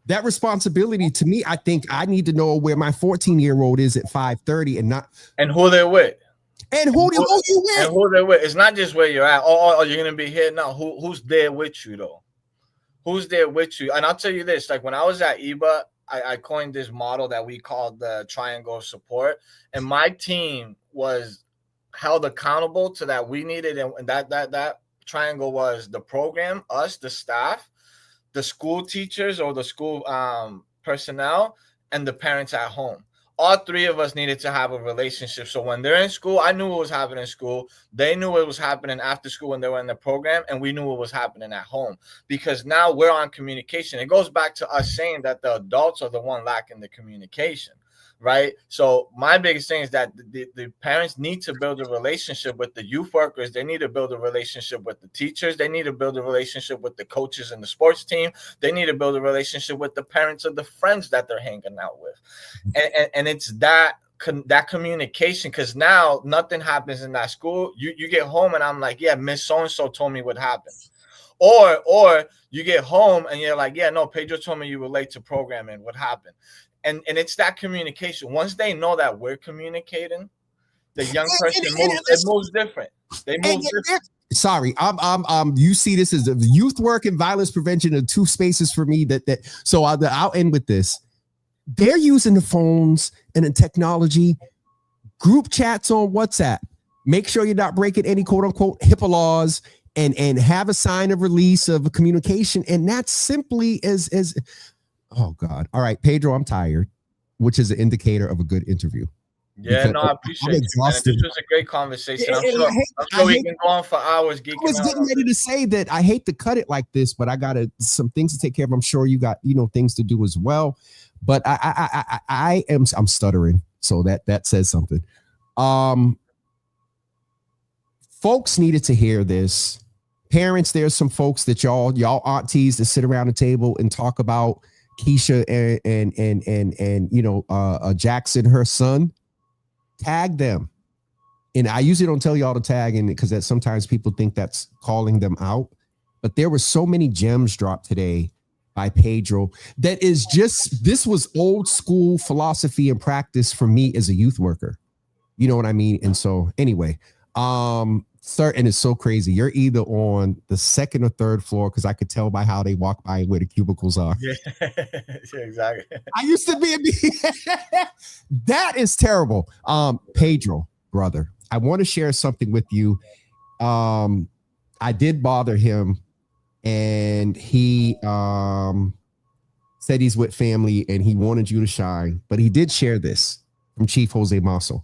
Speaker 2: That responsibility, to me, I think I need to know where my 14-year-old is at 5:30 and
Speaker 4: who they're with.
Speaker 2: And who you with?
Speaker 4: And who they're with. It's not just where you're at. Oh, you're gonna be here. No, who's there with you though? Who's there with you? And I'll tell you this: like when I was at EBA, I coined this model that we called the triangle of support, and my team was held accountable to that. We needed, and that triangle was the program, us, the staff, the school teachers or the school personnel, and the parents at home. All 3 of us needed to have a relationship. So when they're in school, I knew what was happening in school. They knew what was happening after school when they were in the program, and we knew what was happening at home, because now we're on communication. It goes back to us saying that the adults are the one lacking the communication, right? So my biggest thing is that the parents need to build a relationship with the youth workers. They need to build a relationship with the teachers. They need to build a relationship with the coaches and the sports team. They need to build a relationship with the parents of the friends that they're hanging out with. And it's that that communication, because now nothing happens in that school. You get home and I'm like, yeah, Miss So-and-so told me what happened. Or you get home and you're like, yeah, no, Pedro told me you were late to programming. What happened? And it's that communication. Once they know that we're communicating, the young person moves different. They move different.
Speaker 2: Sorry, you see this as youth work and violence prevention are two spaces for me so I'll end with this. They're using the phones and the technology, group chats on WhatsApp. Make sure you're not breaking any quote unquote HIPAA laws and have a sign of release of communication. And that's simply as oh God. All right, Pedro, I'm tired, which is an indicator of a good interview.
Speaker 4: Yeah, no, I appreciate it. This was a great conversation. I'm sure we can go on for hours geeking out. I was getting ready to
Speaker 2: say that I hate to cut it like this, but I got some things to take care of. I'm sure you got, things to do as well. But I'm stuttering. So that says something. Folks needed to hear this. Parents, there's some folks that y'all aunties that sit around the table and talk about Keisha and Jackson, her son. Tag them. And I usually don't tell y'all to tag in because that sometimes people think that's calling them out. But there were so many gems dropped today by Pedro that is this was old school philosophy and practice for me as a youth worker. You know what I mean? And so anyway, sir, and it's so crazy. You're either on the second or third floor because I could tell by how they walk by where the cubicles are.
Speaker 4: Yeah, exactly.
Speaker 2: I used to be that is terrible. Pedro, brother, I want to share something with you. I did bother him, and he said he's with family and he wanted you to shine, but he did share this from Chief Jose Masso.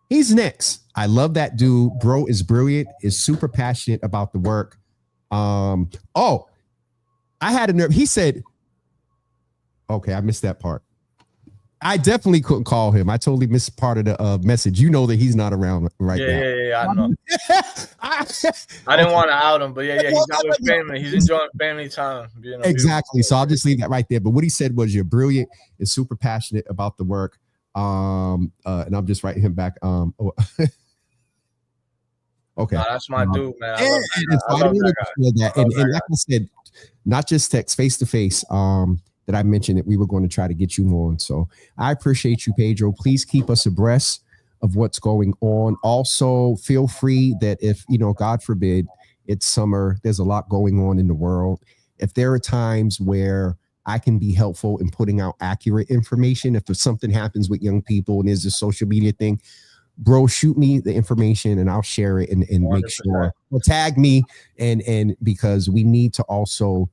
Speaker 2: He's next. I love that dude. Bro is brilliant, is super passionate about the work. I had a nerve. He said, okay, I missed that part. I definitely couldn't call him. I totally missed part of the message. You know that he's not around right now.
Speaker 4: Yeah, I know. I didn't want to out him, but yeah, he's out with family. He's enjoying family time.
Speaker 2: Exactly. So I'll just leave that right there. But what he said was, you're brilliant and super passionate about the work. And I'm just writing him back. Okay.
Speaker 4: No, that's my dude, man. I
Speaker 2: love that. And like I said, not just text, face to face. That I mentioned that we were going to try to get you on. So I appreciate you, Pedro. Please keep us abreast of what's going on. Also, feel free that if, God forbid, it's summer, there's a lot going on in the world. If there are times where I can be helpful in putting out accurate information, if there's something happens with young people and there's a social media thing, bro, shoot me the information and I'll share it and make sure, tag me and because we need to also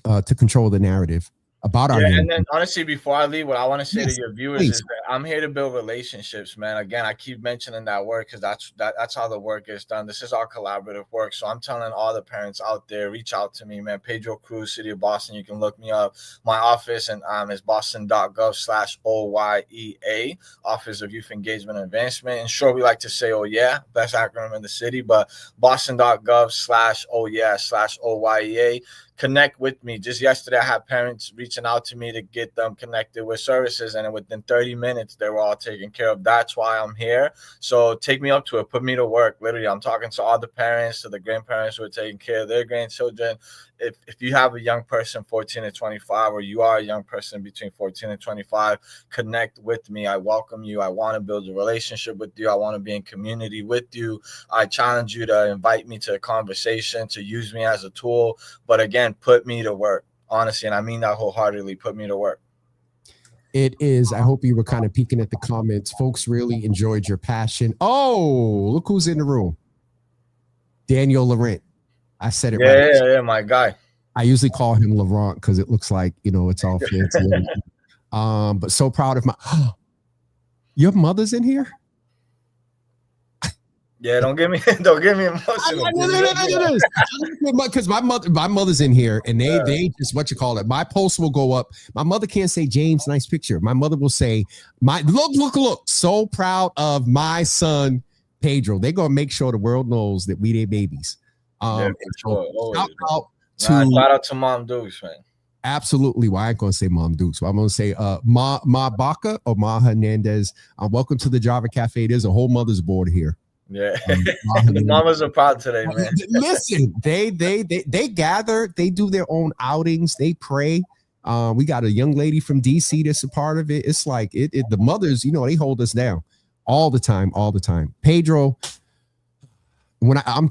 Speaker 2: to control the narrative about our
Speaker 4: and then honestly, before I leave, what I want to say to your viewers is that I'm here to build relationships, man. Again, I keep mentioning that word because that's how the work is done. This is our collaborative work. So I'm telling all the parents out there, reach out to me, man. Pedro Cruz, City of Boston. You can look me up. My office and is boston.gov/OYEA, Office of Youth Engagement and Advancement. And sure, we like to say, oh yeah, best acronym in the city, but boston.gov/OYEA. Connect with me. Just yesterday, I had parents reaching out to me to get them connected with services, and within 30 minutes, they were all taken care of. That's why I'm here. So take me up to it. Put me to work. Literally, I'm talking to all the parents, to the grandparents who are taking care of their grandchildren. If you have a young person 14 to 25, or you are a young person between 14 and 25, connect with me. I welcome you. I want to build a relationship with you. I want to be in community with you. I challenge you to invite me to a conversation, to use me as a tool. But again, put me to work, honestly. And I mean that wholeheartedly. Put me to work.
Speaker 2: It is. I hope you were kind of peeking at the comments. Folks really enjoyed your passion. Oh, look who's in the room. Daniel Laurent. I said it right.
Speaker 4: Yeah, my guy.
Speaker 2: I usually call him Laurent because it looks like, it's all fancy. But so proud of your mother's in here?
Speaker 4: Yeah, don't get me emotional.
Speaker 2: Because my mother's in here, and they just my post will go up. My mother can't say, James, nice picture. My mother will say, look, so proud of my son Pedro. They're gonna make sure the world knows that we their babies.
Speaker 4: Shout out to Mom Dukes, man.
Speaker 2: Absolutely. Well, I ain't gonna say Mom Dukes. So I'm gonna say Ma Baca or Ma Hernandez. Welcome to the Java Cafe. There's a whole mother's board here.
Speaker 4: Yeah, the mamas are proud today, man.
Speaker 2: Listen, they gather, they do their own outings, they pray. We got a young lady from DC that's a part of it. It's like the mothers, they hold us down all the time. Pedro, when I'm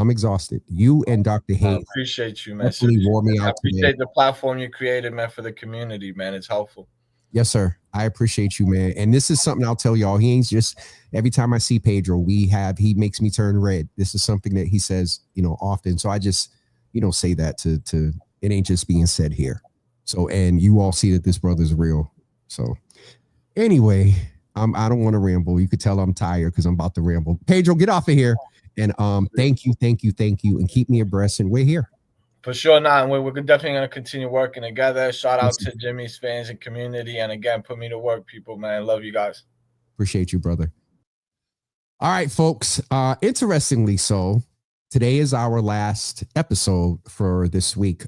Speaker 2: exhausted. You and Dr. Haith,
Speaker 4: I appreciate you, man.
Speaker 2: Definitely wore me out.
Speaker 4: I appreciate
Speaker 2: today.
Speaker 4: the platform you created, man, for the community, man. It's helpful.
Speaker 2: Yes, sir. I appreciate you, man. And this is something I'll tell y'all. He ain't just every time I see Pedro, he makes me turn red. This is something that he says, often. So I just, say that to it ain't just being said here. So, and you all see that this brother's real. So anyway, I don't want to ramble. You could tell I'm tired because I'm about to ramble. Pedro, get off of here. And thank you. And keep me abreast. And we're here.
Speaker 4: For sure, and we're definitely going to continue working together. Shout out to Jimmy's fans and community. And again, put me to work, people, man. Love you guys.
Speaker 2: Appreciate you, brother. All right, folks. Interestingly so, today is our last episode for this week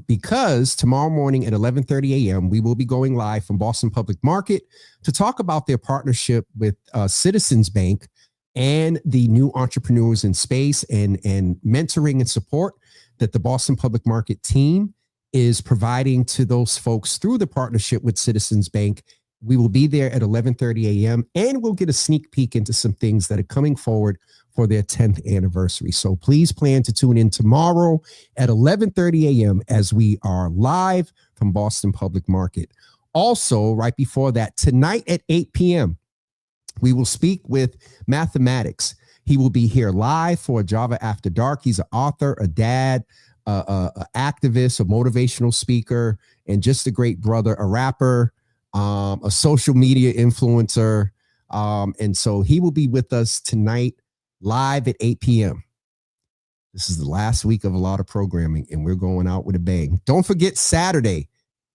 Speaker 2: because tomorrow morning at 11:30 a.m., we will be going live from Boston Public Market to talk about their partnership with Citizens Bank and the new entrepreneurs in space and mentoring and support that the Boston Public Market team is providing to those folks through the partnership with Citizens Bank. We will be there at 11:30 a.m. and we'll get a sneak peek into some things that are coming forward for their 10th anniversary. So please plan to tune in tomorrow at 11:30 a.m. as we are live from Boston Public Market. Also, right before that, tonight at 8 p.m., we will speak with Mathematics. He will be here live for Java After Dark. He's an author, a dad, an activist, a motivational speaker, and just a great brother, a rapper, a social media influencer. And so he will be with us tonight live at 8 p.m. This is the last week of a lot of programming, and we're going out with a bang. Don't forget Saturday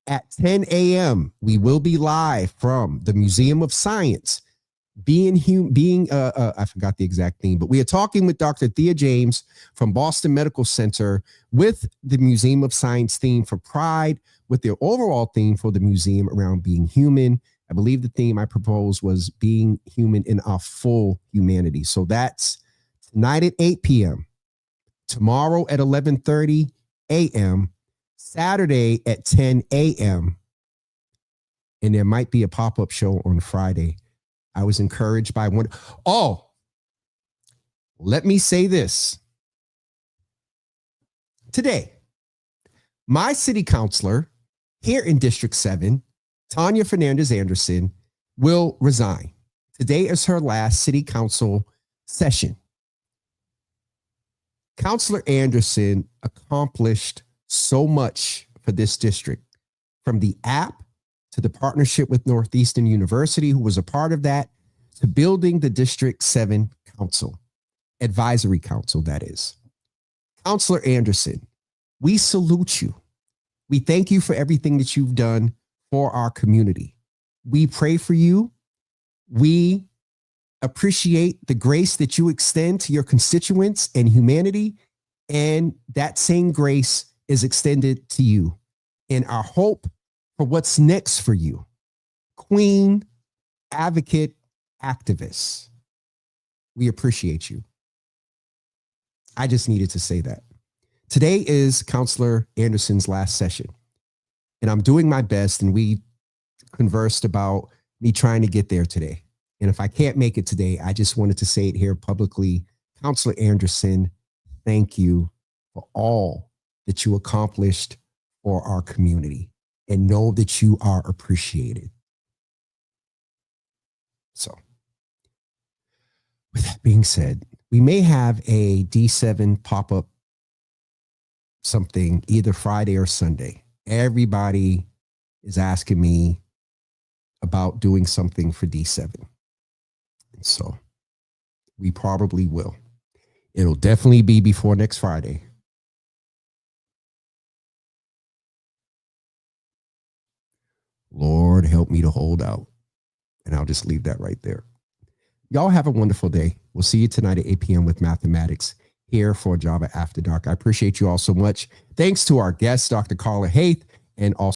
Speaker 2: at 10 a.m. We will be live from the Museum of Science. I forgot the exact theme, but we are talking with Dr. Thea James from Boston Medical Center with the Museum of Science theme for Pride, with their overall theme for the museum around being human. I believe the theme I proposed was being human in our full humanity. So that's tonight at 8 p.m., tomorrow at 11:30 a.m., Saturday at 10 a.m., and there might be a pop-up show on Friday. I was encouraged by one. Oh, let me say this. Today, my city councilor here in District 7, Tanya Fernandez Anderson, will resign. Today is her last city council session. Councilor Anderson accomplished so much for this district, from the app to the partnership with Northeastern University, who was a part of that, to building the District 7 Council, Advisory Council, that is. Councilor Anderson, we salute you. We thank you for everything that you've done for our community. We pray for you. We appreciate the grace that you extend to your constituents and humanity, and that same grace is extended to you. And our hope for what's next for you, queen, advocate, activist, we appreciate you. I just needed to say that. Today is Councilor Anderson's last session, and I'm doing my best, and we conversed about me trying to get there today. And if I can't make it today, I just wanted to say it here publicly. Councilor Anderson, thank you for all that you accomplished for our community, and know that you are appreciated. So, with that being said, we may have a D7 pop-up something either Friday or Sunday. Everybody is asking me about doing something for D7. So we probably will. It'll definitely be before next Friday. Lord, help me to hold out. And I'll just leave that right there. Y'all have a wonderful day. We'll see you tonight at 8 p.m. with Mathematics. here for Java After Dark. I appreciate you all so much. Thanks to our guest, Dr. Carla Haith, and also